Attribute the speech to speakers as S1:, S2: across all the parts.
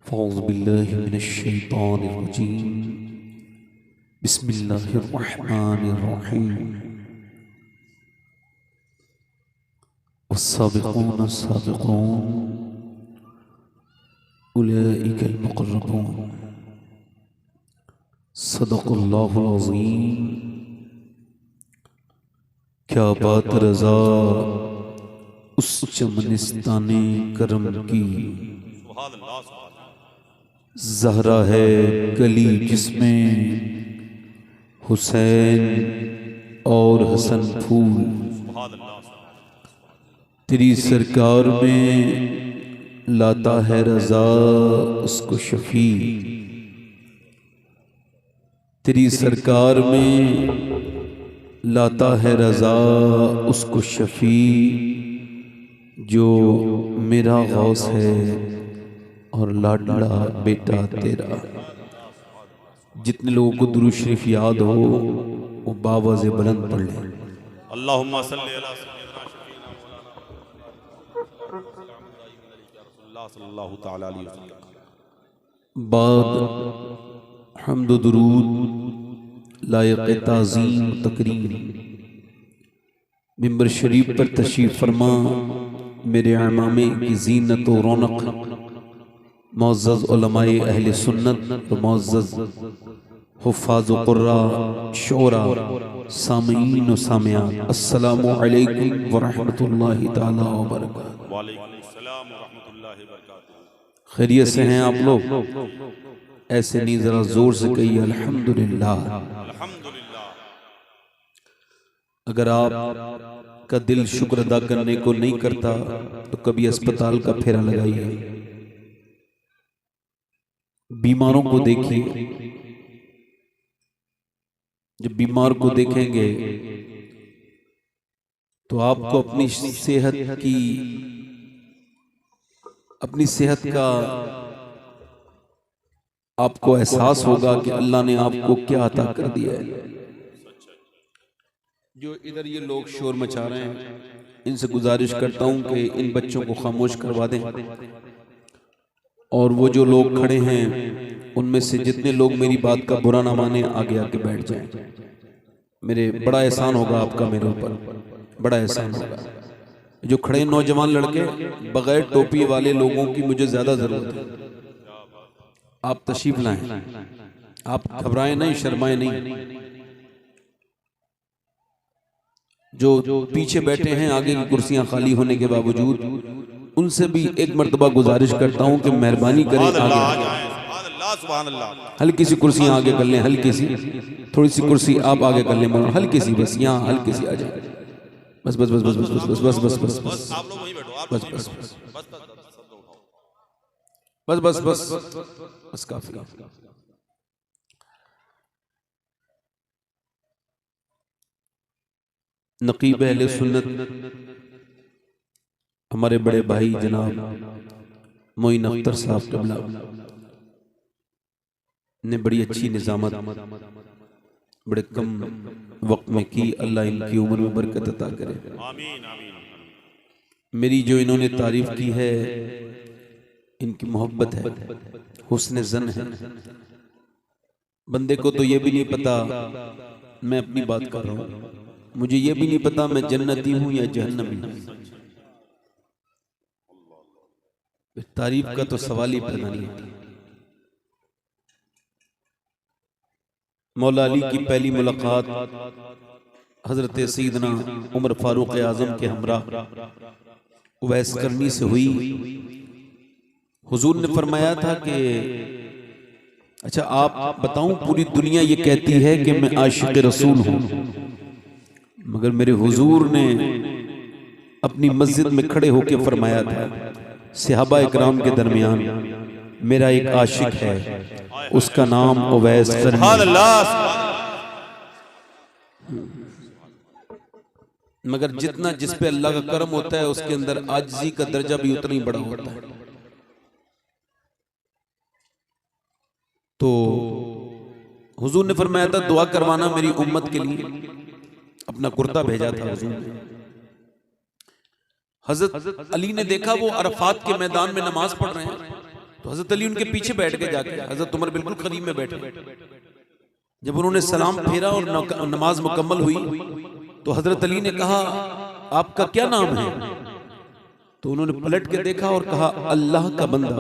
S1: फ़ौज़ु बिल्लाहि मिनश्शैतानिर्रजीम बिस्मिल्लाहिर्रहमानिर्रहीम वस्साबिक़ून अस्साबिक़ून उलाइकल मुक़र्रबून सदक़ल्लाहुल अज़ीम। क्या बात रज़ा उस चमनिस्ताने करम की, ज़हरा है गली जिसमें हुसैन और हसन फूल। तेरी सरकार में लाता है रज़ा उसको शफ़ी। तेरी सरकार में लाता है रज़ा उसको शफ़ी, जो मेरा गौस है और लाडला बेटा तेरा। जितने लोगों को दुरूद शरीफ याद हो वो बावाज़े बुलंद पढ़ लें।
S2: अल्लाहुम्मा सल्ली अला सय्यिदिना शफीना मौलाना सल्लल्लाहु तआला अलैहि वसल्लम।
S1: बाद हम्द व दुरूद लायक़ ताज़ीम तकरीम मिंबर शरीफ पर तशरीफ़ फरमा मेरे इमामे की ज़ीनत व रौनक मुअज़्ज़ज़ उलमाए अहले सुन्नत व मुअज़्ज़ज़ हुफ़्फ़ाज़ व क़ुर्रा शोरा सामीन व सामियात, अस्सलामु अलैकुम व रहमतुल्लाहि तआला व बरकातुहू।
S2: वालेकुम अस्सलाम व रहमतुल्लाहि व बरकातुहू।
S1: खैरियत से हैं आप लोग? ऐसे नहीं, जरा जोर से कहिए अल्हम्दुलिल्लाह।
S2: अल्हम्दुलिल्लाह।
S1: अगर आप का दिल शुक्र अदा करने को नहीं करता तो कभी अस्पताल का फेरा लगाइए। बीमारों को देखिए, जब बीमार को देखेंगे तो आपको अपनी सेहत का आपको एहसास होगा कि अल्लाह ने आपको क्या अता कर दिया है। जो इधर ये लोग शोर मचा रहे हैं, इनसे गुजारिश करता हूं कि इन बच्चों को खामोश करवा दें, और वो जो लोग खड़े हैं उनमें से जितने लोग मेरी बात का बुरा ना माने आगे आके बैठ जाएं। मेरे बड़ा एहसान होगा आपका, मेरे ऊपर बड़ा एहसान होगा। जो खड़े नौजवान लड़के, बगैर टोपी वाले लोगों की मुझे ज्यादा जरूरत है। आप तशरीफ लाएं, आप घबराएं नहीं, शर्माएं नहीं। जो पीछे बैठे हैं आगे की कुर्सियां खाली होने के बावजूद, उनसे भी एक मर्तबा गुजारिश करता हूं कि मेहरबानी करें आगे। हल्की सी कुर्सियां आगे कर लें, हल्की सी, थोड़ी सी कुर्सी आप आगे कर लें, हल्की सी, बस यहाँ हल्की सी आ जाए। बस बस बस बस बस बस बस बस बस बस बस
S2: आप लोग वहीं बैठो, आप
S1: बस
S2: लोग
S1: बस
S2: वहीं
S1: बस
S2: बैठो। बस शब्द उठाओ।
S1: बस बस बस बस काफी। नकीब अहले सुन्नत हमारे बड़े भाई जनाब मोइन अख्तर साहब क़िबला ने बड़ी अच्छी निज़ामत बड़े कम वक्त में की। अल्लाह इनकी उम्र में बरकत अता करे।
S2: आमीन आमीन।
S1: मेरी जो इन्होंने तारीफ की है, इनकी मोहब्बत है, हुस्न ज़न है। बंदे को तो ये भी नहीं पता, मैं अपनी बात कर रहा हूँ, मुझे ये भी नहीं पता मैं जन्नती हूँ या जहन्नमी हूँ। तारीफ का तो सवाल ही पैदा नहीं होता। मौला अली की पहली मुलाकात हजरत सईदना उमर फारूक आजम के हमरा उवैस करनी से हुई। हुजूर ने फरमाया था कि अच्छा आप बताऊं, पूरी दुनिया ये कहती है कि मैं आशिक रसूल हूं, मगर मेरे हुजूर ने अपनी मस्जिद में खड़े होकर फरमाया था, सहाबा इकराम के दरमियान मेरा एक आशिक है, उसका नाम उवैस करनी है। मगर जितना जिस पे अल्लाह का करम होता है उसके अंदर आजिज़ी का दर्जा भी उतना ही बड़ा होता है। तो हुजूर ने फरमाया था दुआ करवाना मेरी उम्मत के लिए। अपना कुर्ता भेजा था हुजूर ने। हजरत अली ने देखा वो अरफात के मैदान में नमाज पढ़ रहे हैं, तो तो हजरत अली उनके पीछे बैठ के जाके, हजरत उमर बिल्कुल करीब में बैठे। जब उन्होंने सलाम फेरा और नमाज मुकम्मल हुई तो हजरत अली ने कहा आपका क्या नाम है? तो उन्होंने पलट के देखा और कहा अल्लाह का बंदा।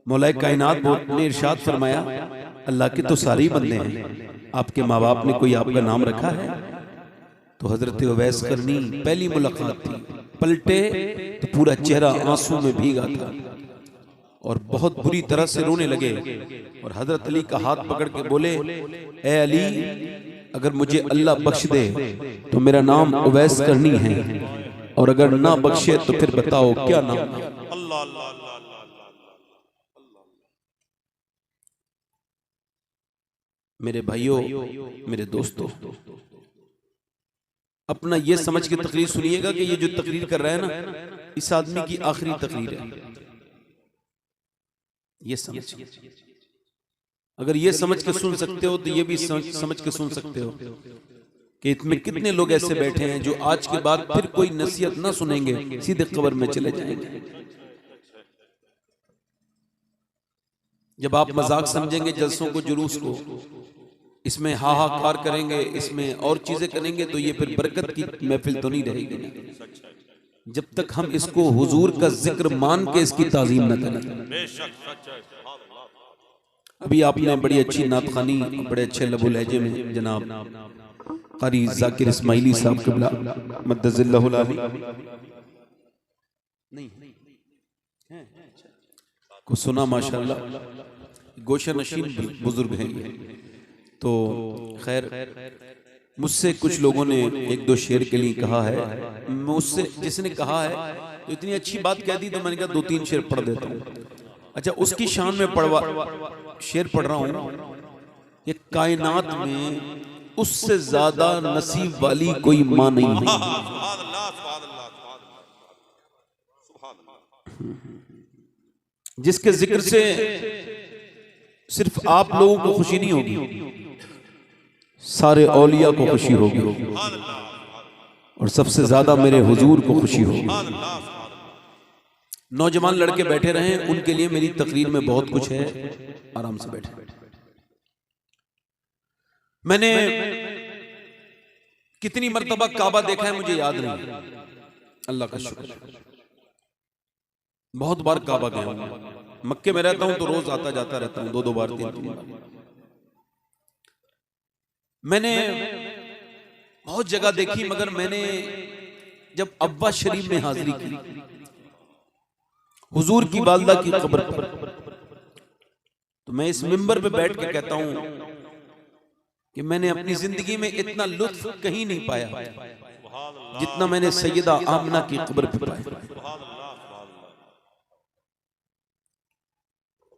S1: मौलाए कायनात ने इरशाद फरमाया अल्लाह के तो सारे ही बंदे हैं, आपके माँ बाप ने कोई आपका नाम रखा है? तो हजरत उवैस करनी पहली मुलाकात थी, पलटे तो पूरा चेहरा आंसू में भीगा था और बहुत बुरी तरह से रोने लगे। और हजरत अली का हाथ पकड़ के बोले ए अली, अगर मुझे अल्लाह बख्श दे तो मेरा नाम उवैस करनी है, और अगर ना बख्शे तो फिर बताओ क्या नाम है?
S2: अल्लाह अल्लाह अल्लाह अल्लाह अल्लाह।
S1: मेरे भाइयों, मेरे दोस्तों, अपना ये समझ के तकरीर सुनिएगा कि ये जो तकरीर कर रहा है ना, इस आदमी की आखिरी तकरीर है। ये समझ, अगर ये समझ के सुन सकते हो तो ये भी समझ के सुन सकते हो कि इसमें कितने लोग ऐसे बैठे हैं जो आज के बाद फिर कोई नसीहत ना सुनेंगे, सीधे कब्र में चले जाएंगे। जब आप मजाक समझेंगे जलसों को, जुलूस को, इसमें हाहाकार करेंगे, इसमें और चीजें करेंगे, तो ये फिर बरकत की महफिल तो नहीं रहेगी जब तक हम इसको हुजूर का जिक्र मान के इसकी ताजीम न करें। अभी आपने बड़ी अच्छी नातखानी बड़े अच्छे लबो लहजे में जनाब कारी जाकिर इस्माइली साहब क़िबला मद्दज़िल्लहुल आली को सुना, माशाअल्लाह, गोशा नशीन बुजुर्ग हैं ये। तो खैर, मुझसे कुछ लोगों ने एक दो शेर के लिए कहा है, मुझसे जिसने कहा है तो इतनी अच्छी बात कह दी तो मैंने कहा दो तीन शेर पढ़ देता हूँ। अच्छा, उसकी शान में शेर पढ़ रहा हूँ कि कायनात में उससे ज्यादा नसीब वाली कोई माँ नहीं है। जिसके जिक्र से सिर्फ आप लोगों को खुशी नहीं होगी, सारे औलिया को खुशी होगी, और सबसे ज्यादा मेरे हुजूर को खुशी होगी। नौजवान लड़के बैठे रहे, उनके लिए मेरी तकरीर में बहुत कुछ है, आराम से बैठे। मैंने कितनी मर्तबा काबा देखा है मुझे याद नहीं, अल्लाह का शुक्र, बहुत बार काबा गया हूं। मक्के में रहता हूं तो रोज आता जाता रहता हूं, दो बार तीन बार। मैंने बहुत जगह देखी, मगर मैंने जब अब्बा शरीफ में हाजिरी की हुजूर की वालदा की कब्र पर, तो मैं इस मिंबर पे बैठ के कहता हूं कि मैंने अपनी जिंदगी में इतना लुत्फ कहीं नहीं पाया जितना मैंने सैयदा आमना की कब्र पे पाया,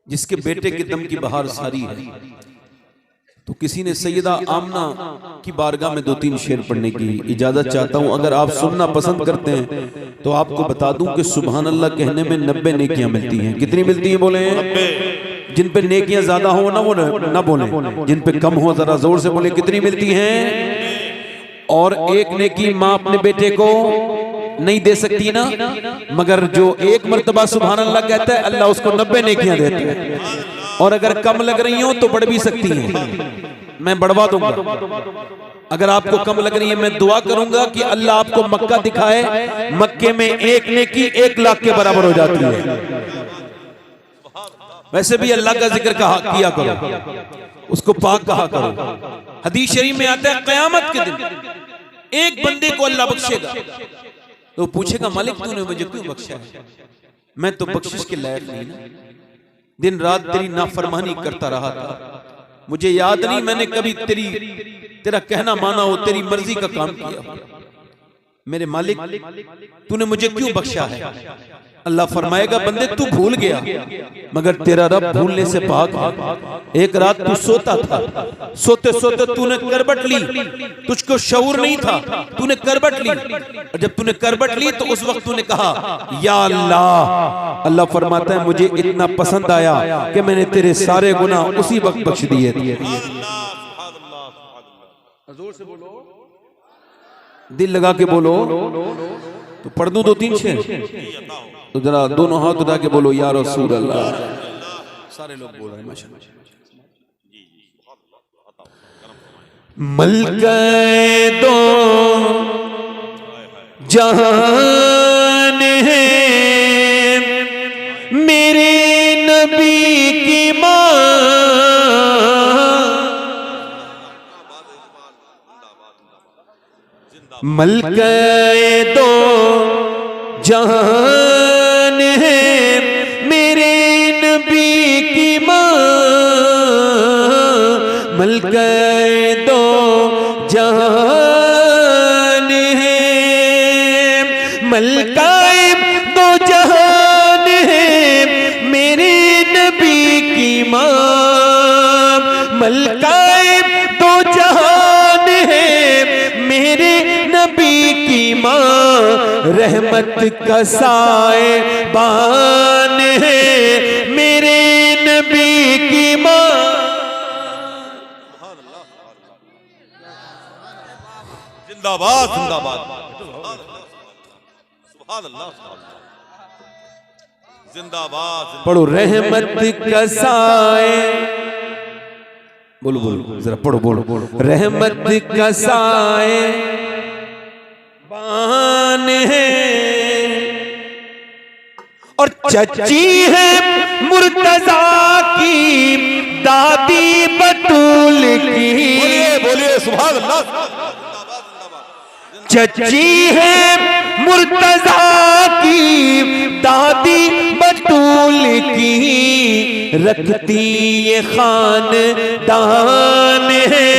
S1: जिसके बेटे के दम की बहार सारी है। तो किसी ने सैयदा आमना की बारगाह में दो तीन शेर पढ़ने की इजाजत चाहता हूं। अगर आप सुनना पसंद करते हैं तो आपको बता दूं कि सुभान अल्लाह कहने में 90 नेकियां मिलती हैं। कितनी मिलती हैं बोले? जिन पे नेकियां ज्यादा हो ना वो ना बोले, जिन पे कम हो जरा जोर से बोले कितनी मिलती हैं। और एक नेकी माँ अपने बेटे को नहीं दे सकती ना, मगर जो एक मर्तबा सुभान अल्लाह कहता है अल्लाह उसको 90 नेकियां देते हैं। और अगर कम लग रही हो तो बढ़ भी सकती हैं, मैं बढ़वा दूंगा। अगर आपको कम लग रही है मैं दुआ करूंगा कि अल्लाह आपको मक्का दिखाए, मक्के में एक नेकी 1 लाख के बराबर हो जाती है। वैसे भी अल्लाह का जिक्र किया करो, उसको पाक कहा करो। हदीस शरीफ में आता है क़यामत के दिन एक बंदे को अल्लाह बख्शेगा, तो पूछेगा मालिक तूने मुझे क्यों बख्शा है? मैं तो बख्शिश के लायक नहीं ना, दिन रात तेरी नाफरमानी करता रहा था, मुझे याद नहीं मैंने कभी तेरा कहना माना हो, तेरी मर्जी का काम किया। मेरे मालिक तूने मुझे क्यों बख्शा है? अल्लाह फरमाएगा बंदे तू भूल गया, मगर तेरा रब भूलने से पाक है। एक रात तू सोता था, सोते सोते तूने करबट ली, तुझको शऊर नहीं था, तूने करबट ली, और जब तूने करबट ली तो उस वक्त तूने कहा या अल्लाह। अल्लाह फरमाता है मुझे इतना पसंद आया कि मैंने तेरे सारे गुनाह उसी वक्त बख्श दिए थे। जोर से बोलो, दिल लगा के बोलो। तो पढ़ दूं 2-3 शेर? तो जरा दोनों हाथ उठा के बोलो या रसूल अल्लाह। सारे लोग बोल रहे हैं माशाअल्लाह। मलके दो जहान है मेरे नबी की माँ, मलके दो जहान है मेरे नबी की माँ, मलके दो जहान है, मलकाए दो जहान है मेरे नबी की माँ, मलकाए दो जहान है मेरे नबी की माँ, रहमत का साएबान है मेरे नबी की माँ।
S2: जिंदाबाद जिंदाबाद सुभान अल्लाह जिंदाबाद।
S1: पढ़ो रहमत का साए, बोलो बोलो जरा पढ़ो बोलो बोलो। रहमत का साए बान है और चची है मुर्तजा की दादी बतूल की,
S2: बोलिए सुभान अल्लाह।
S1: चची है मुर्तजा की दादी बतूल की, रखती ये खानदान है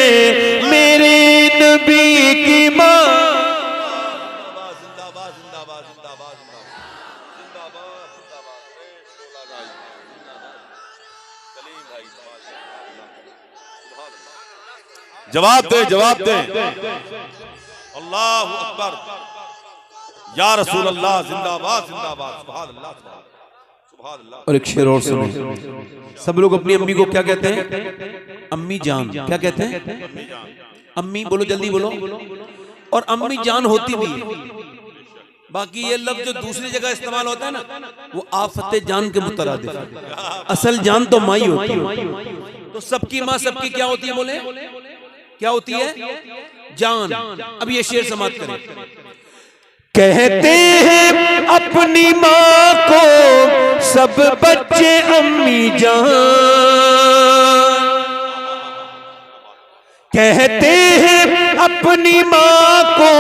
S1: मेरे नबी की माँ।
S2: जिंदाबाद जिंदाबाद जिंदाबाद जिंदाबाद जिंदाबाद। सलीम भाई जवाब दे जवाब दे। अल्लाहु अकबर या रसूल अल्लाह जिंदाबाद जिंदाबाद सुभान अल्लाह सुभान अल्लाह।
S1: और एक शेर और सुनो, सब लोग अपनी अम्मी को क्या कहते हैं? अम्मी जान। क्या कहते हैं? अम्मी। बोलो जल्दी बोलो। और अम्मी जान होती भी है। बाकी ये लफ्ज जो दूसरी जगह इस्तेमाल होता है ना, वो आफत जान के मुतरादिफ है। असल जान तो माई होती है। तो सबकी माँ सबकी क्या होती है? बोले क्या होती है? जान। अब ये शेर समाप्त करें। कहते हैं अपनी माँ को सब बच्चे अम्मी जान, कहते हैं अपनी माँ को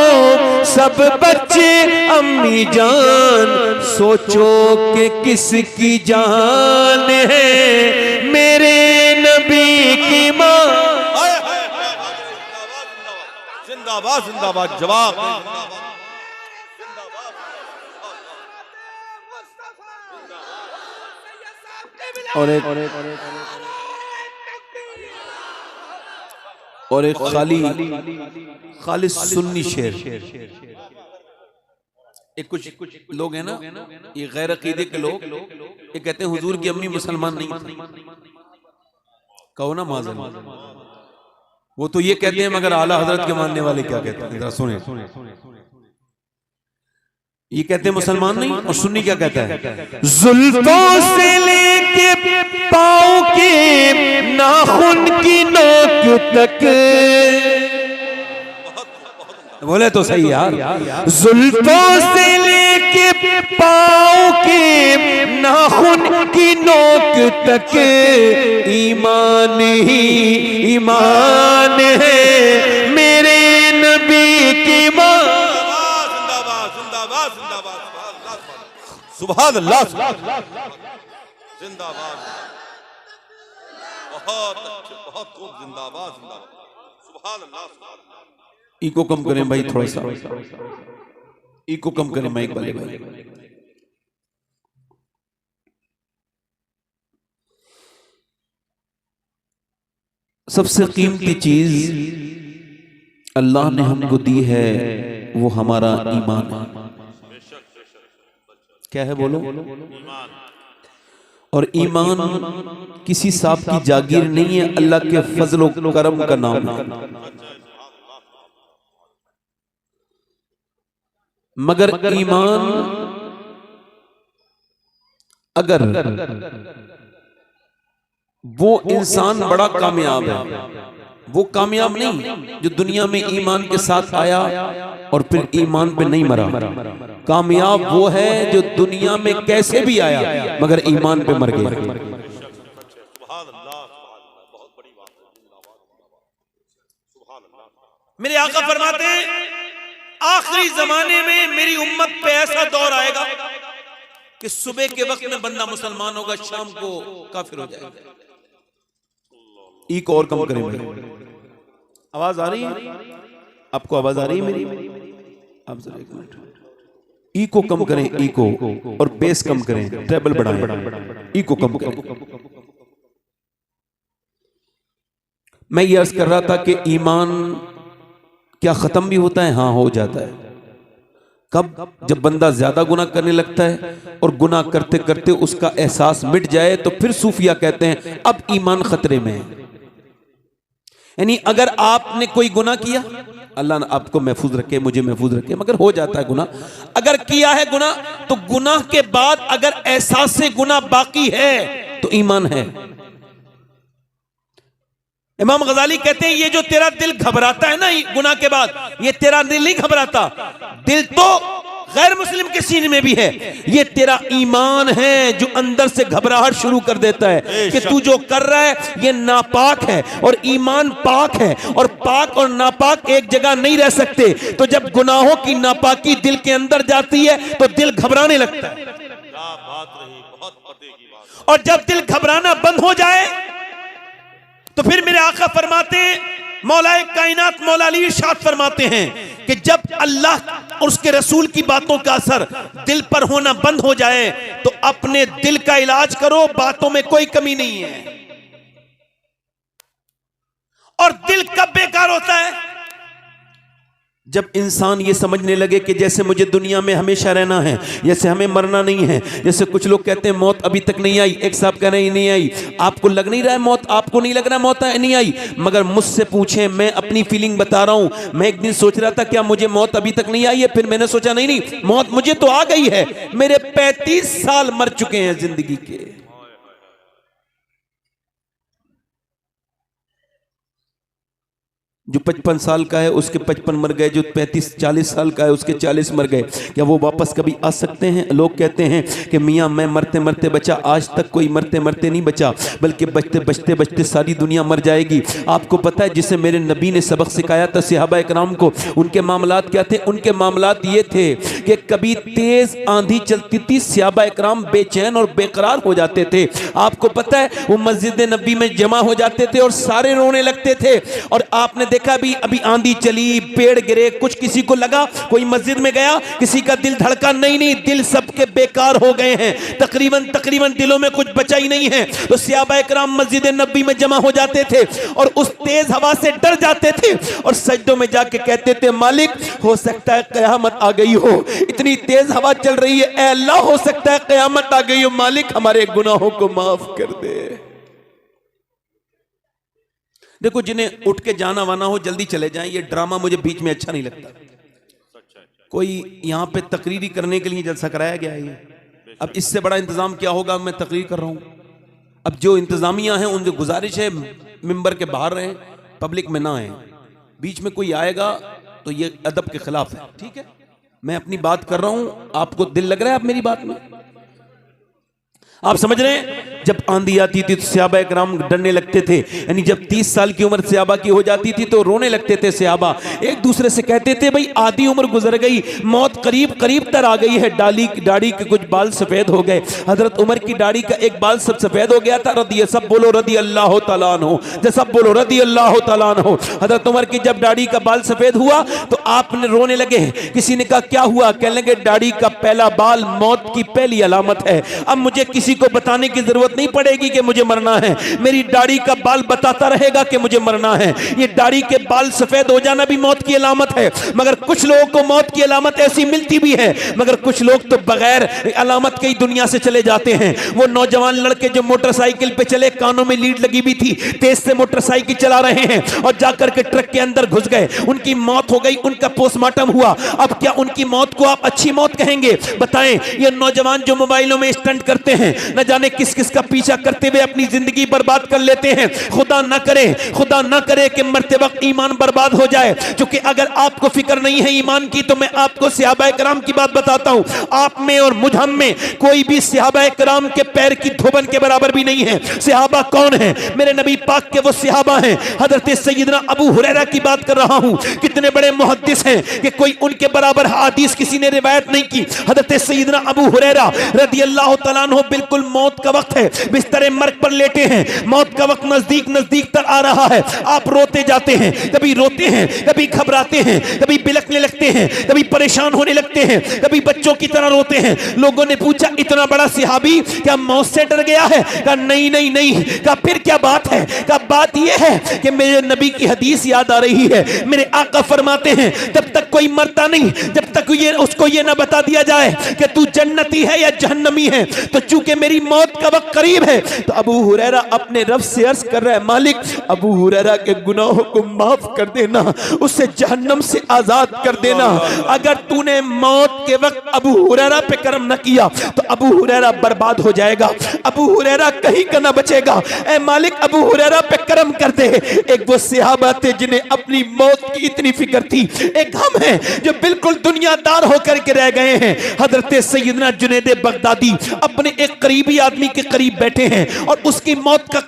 S1: सब बच्चे अम्मी जान, सोचो कि किसकी जान है मेरे नबी की माँ।
S2: जिंदाबाद जिंदाबाद जवाब।
S1: और एक खालिस सुन्नी शेर। एक कुछ लोग हैं ना, ये गैर अकीदे के लोग, ये कहते हैं हुजूर की अम्मी मुसलमान नहीं थी। कहो ना माज़न। वो तो ये कहते हैं, मगर आला हजरत के मानने वाले क्या कहते हैं? जरा सुने। ये कहते हैं मुसलमान नहीं, और सुन्नी क्या कहता है? जुल्फों से लेके पाँव के नाखून की नोक तक, बोले तो सही यार। जुल्फों से लेके पाँव के नाखून की नोक तक, ईमान ही ईमान है मेरे नबी की माँ।
S2: सुभान अल्लाह जिंदाबाद। बहुत अच्छे बहुत खूब जिंदाबाद जिंदाबाद सुभान अल्लाह।
S1: इको कम करें भाई, थोड़ा सा इको कम करें माइक वाले भाई। सबसे कीमती चीज अल्लाह ने हमको दी है, वो हमारा ईमान है। क्या है बोलो? और ईमान किसी सांप की जागीर नहीं है, अल्लाह के फजल और करम का नाम है। मगर ईमान अगर वो इंसान बड़ा कामयाब है, वो कामयाब नहीं जो दुनिया में ईमान के साथ आया और फिर ईमान पे नहीं मरा। कामयाब वो है जो दुनिया में कैसे भी आया मगर ईमान पे मर गया।
S2: मेरे आका फरमाते हैं आखिरी जमाने में मेरी उम्मत पे ऐसा दौर आएगा कि सुबह के वक्त में बंदा मुसलमान होगा, शाम को काफिर हो जाएगा।
S1: एक और कम करें भाई, आवाज आ रही है आपको? आवाज आ रही है मेरी? आप जरा एक मिनट, ई को कम करें, ई को, और बेस कम करें, ट्रेबल बढ़ाएं, ई को कम करें। मैं ये अर्ज कर रहा था कि ईमान क्या खत्म भी होता है? हाँ, हो जाता है। कब? जब बंदा ज्यादा गुनाह करने लगता है और गुनाह करते करते उसका एहसास मिट जाए तो फिर सूफिया कहते हैं अब ईमान खतरे में है। यानी अगर आपने कोई गुनाह किया, अल्लाह आपको महफूज रखे, मुझे महफूज रखे, मगर हो जाता है गुनाह। अगर किया है गुनाह तो गुनाह के बाद अगर एहसास से गुनाह बाकी है तो ईमान है। इमाम गजाली कहते हैं ये जो तेरा दिल घबराता है ना गुनाह के बाद, ये तेरा दिल नहीं घबराता, दिल तो गैर मुस्लिम के सीने में भी है, ये तेरा ईमान है जो अंदर से घबराहट शुरू कर देता है कि तू जो कर रहा है ये नापाक है और ईमान पाक है, और पाक और नापाक एक जगह नहीं रह सकते। तो जब गुनाहों की नापाकी दिल के अंदर जाती है तो दिल घबराने लगता है, और जब दिल घबराना बंद हो जाए तो फिर मेरे आका फरमाते हैं, मौलाए कायनात मौला अली इरशाद फरमाते हैं कि जब अल्लाह और उसके रसूल की बातों का असर दिल पर होना बंद हो जाए तो अपने दिल का इलाज करो, बातों में कोई कमी नहीं है। और दिल कब बेकार होता है? जब इंसान ये समझने लगे कि जैसे मुझे दुनिया में हमेशा रहना है, जैसे हमें मरना नहीं है। जैसे कुछ लोग कहते हैं मौत अभी तक नहीं आई, एक साहब कह रहे हैं नहीं आई। आपको लग नहीं रहा है मौत? आपको नहीं लग रहा है मौत नहीं आई? मगर मुझसे पूछें, मैं अपनी फीलिंग बता रहा हूं। मैं एक दिन सोच रहा था क्या मुझे मौत अभी तक नहीं आई है, फिर मैंने सोचा नहीं नहीं मौत मुझे तो आ गई है। मेरे 35 साल मर चुके हैं जिंदगी के। जो 55 साल का है उसके 55 मर गए, जो 35-40 साल का है उसके 40 मर गए। क्या वो वापस कभी आ सकते हैं? लोग कहते हैं कि मियाँ मैं मरते मरते बचा, आज तक कोई मरते मरते नहीं बचा, बल्कि बचते बचते बचते सारी दुनिया मर जाएगी। आपको पता है जिसे मेरे नबी ने सबक सिखाया था सहाबा इकराम को, उनके मामलात क्या थे? उनके मामलात ये थे कि कभी तेज आंधी चलती थी, सहाबा इकराम बेचैन और बेकरार हो जाते थे। आपको पता है वो मस्जिद नबी में जमा हो जाते थे और सारे रोने लगते थे। और आपने अभी आंधी चली, पेड़ गिरे, कुछ किसी को लगा, कोई मस्जिद में गया, किसी का दिल धड़का नहीं, दिल सबके बेकार हो गए हैं। तकरीबन दिलों में कुछ बचा ही नहीं है। तो सहाबा इकराम मस्जिद नबी में जमा हो जाते थे और उस तेज हवा से डर जाते थे और सजदों में जाके कहते थे मालिक हो सकता है कयामत आ गई हो, इतनी तेज हवा चल रही है, ऐ अल्लाह हो सकता है कयामत आ गई हो, मालिक हमारे गुनाहों को माफ कर दे। देखो जिन्हें उठ के जाना वाना हो जल्दी चले जाएं, ये ड्रामा मुझे बीच में अच्छा नहीं लगता। कोई यहाँ पे तकरीरी करने के लिए जलसा कराया गया है ये। अब इससे बड़ा इंतजाम क्या होगा? मैं तकरीर कर रहा हूँ। अब जो इंतजामिया हैं उनसे गुजारिश है मिंबर के बाहर रहें, पब्लिक में ना आए। बीच में कोई आएगा तो ये अदब के खिलाफ है। ठीक है, मैं अपनी बात कर रहा हूँ, आपको दिल लग रहा है आप मेरी बात में? आप समझ रहे हैं? जब आंधी आती थी तो सहाबा इकराम डरने लगते थे। यानी जब 30 साल की उम्र सहाबा की हो जाती थी तो रोने लगते थे सहाबा, एक दूसरे से कहते थे भाई आधी उम्र गुजर गई, मौत करीब करीब तर आ गई है, दाढ़ी के कुछ बाल सफेद हो गए। हजरत उमर की दाढ़ी का एक बाल सब सफेद हो गया था। सब बोलो रदी अल्लाह तआला अन्हु, सब बोलो रदी अल्लाह तआला अन्हु। हजरत उमर की जब दाढ़ी का बाल सफेद हुआ तो आपने रोने लगे। किसी ने कहा क्या हुआ? कहने लगे दाढ़ी का पहला बाल मौत की पहली अलामत है। अब मुझे किसी को बताने की जरूरत
S2: जरूरत नहीं पड़ेगी कि मुझे मरना है, मेरी दाढ़ी का बाल बताता रहेगा कि मुझे मरना है। ये दाढ़ी के बाल सफेद हो जाना भी मौत की अलामत है, मगर कुछ लोगों को मौत की अलामत ऐसी मिलती भी है, मगर कुछ लोग तो बगैर अलामत के ही दुनिया से चले जाते हैं। वो नौजवान लड़के जो मोटरसाइकिल पे चले, कानों में लीड लगी भी थी, तेज से मोटरसाइकिल चला रहे हैं और जाकर के ट्रक के अंदर घुस गए, उनकी मौत हो गई, उनका पोस्टमार्टम हुआ। अब क्या उनकी मौत को आप अच्छी मौत कहेंगे? बताएं। ये नौजवान जो मोबाइलों में स्टंट करते हैं, न जाने किस किस का पीछा करते हुए अपनी जिंदगी बर्बाद कर लेते हैं। खुदा ना करे कि मरते वक्त ईमान बर्बाद हो जाए। क्योंकि अगर आपको फिक्र नहीं है ईमान की, तो मैं आपको सहाबाए कराम की बात बताता हूं। आप में और मुझ हम में कोई भी सहाबाए कराम के पैर की धोबन के बराबर भी नहीं है। सहाबा कौन है? मेरे नबी पाक के वो सहाबा हैं। हजरत सैयदना अबू हुरैरा की बात कर रहा हूं। कितने बड़े मुहद्दिस हैं कि कोई उनके बराबर हदीस किसी ने रिवायत नहीं की। हजरत सैयदना अबू हुरैरा रदियल्लाहु तआला अन्हु, बिल्कुल मौत का वक्त है, बिस्तरे मर्ग पर लेटे हैं, मौत का वक्त नजदीक तर आ रहा है। आप रोते जाते हैं, कभी रोते हैं, कभी घबराते हैं, कभी बिलखने लगते हैं, कभी परेशान होने लगते हैं, कभी बच्चों की तरह रोते हैं। लोगों ने पूछा, इतना बड़ा सहाबी क्या मौत से डर गया है? कहा नहीं। कहा फिर क्या बात है? कहा बात यह है कि मेरे नबी की हदीस याद आ रही है। मेरे आका फरमाते हैं, जब तक कोई मरता नहीं, जब तक उसको ये ना बता दिया जाए कि तू जन्नती है या जहन्नमी है, तो चूंकि मेरी मौत का वक्त करीब है। तो अबू हुरैरा अपने रब से अर्ज कर रहा है, मालिक अबू हुरैरा के गुनाहों को माफ कर देना, उसे जहन्नम से आजाद कर देना। अगर तूने मौत के वक्त अबू हुरैरा पे करम न किया तो अबू हुरैरा बर्बाद हो जाएगा, अबू हुरैरा कहीं का ना बचेगा। ऐ मालिक अबू हुरैरा पे करम कर दे। एक वो सहाबा थे जिन्हें अपनी मौत की इतनी फिक्र थी। एक हम हैं जो बिल्कुल दुनियादार होकर के रह गए हैं। हजरत सैयदना जुनैद बगदादी अपने एक करीबी आदमी के करीब बैठे हैं और उसकी मौत का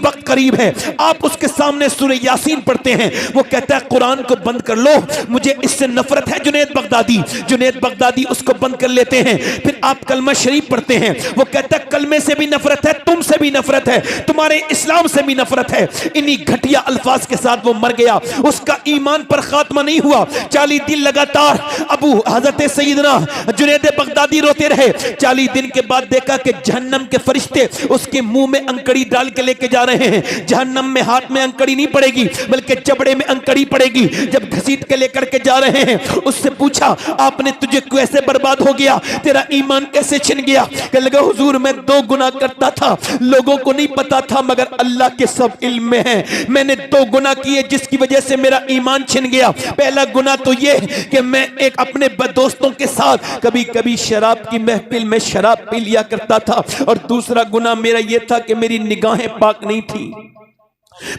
S2: वक्त करीब है। आप उसके सामने सूरह यासीन पढ़ते हैं, वो कहता है कुरान को बंद कर लो, मुझे इससे नफरत है। जुनैद बगदादी उसको बंद कर लेते हैं। फिर आप कलमा शरीफ पढ़ते हैं, वो कहता है कलमे से भी नफरत है, तुमसे भी नफरत है, तुम्हारे इस्लाम से भी नफरत है। इन्हीं घटिया अल्फाज के साथ वो मर गया, उसका ईमान पर खात्मा नहीं हुआ। 40 दिन लगातार अबू हजरत सैयदना जुनैद बगदादी रोते रहे। 40 दिन के बाद देखा कि जहन्नम के फरिश्ते उसके मुंह में अंकड़ी डाल के लेके जा रहे हैं। जहन्नम में हाथ में अंकड़ी नहीं पड़ेगी, बल्कि चबड़े में अंकड़ी पड़ेगी। जब घसीट के लेकर के जा रहे हैं, उससे पूछा, आपने तुझे कैसे बर्बाद हो गया, तेरा ईमान कैसे छिन गया? कहने लगा, हुजूर मैं 2 गुनाह करता था, लोगों को नहीं पता था, मगर अल्लाह के सब इल्म में है। मैंने 2 गुनाह किए जिसकी वजह से मेरा ईमान छिन गया। पहला गुनाह तो ये कि मैं एक अपने दोस्तों के साथ कभी कभी शराब की महफिल में शराब पी लिया करता था, और दूसरा गुनाह मेरा ये था कि मेरी निगाहें पाक नहीं थी।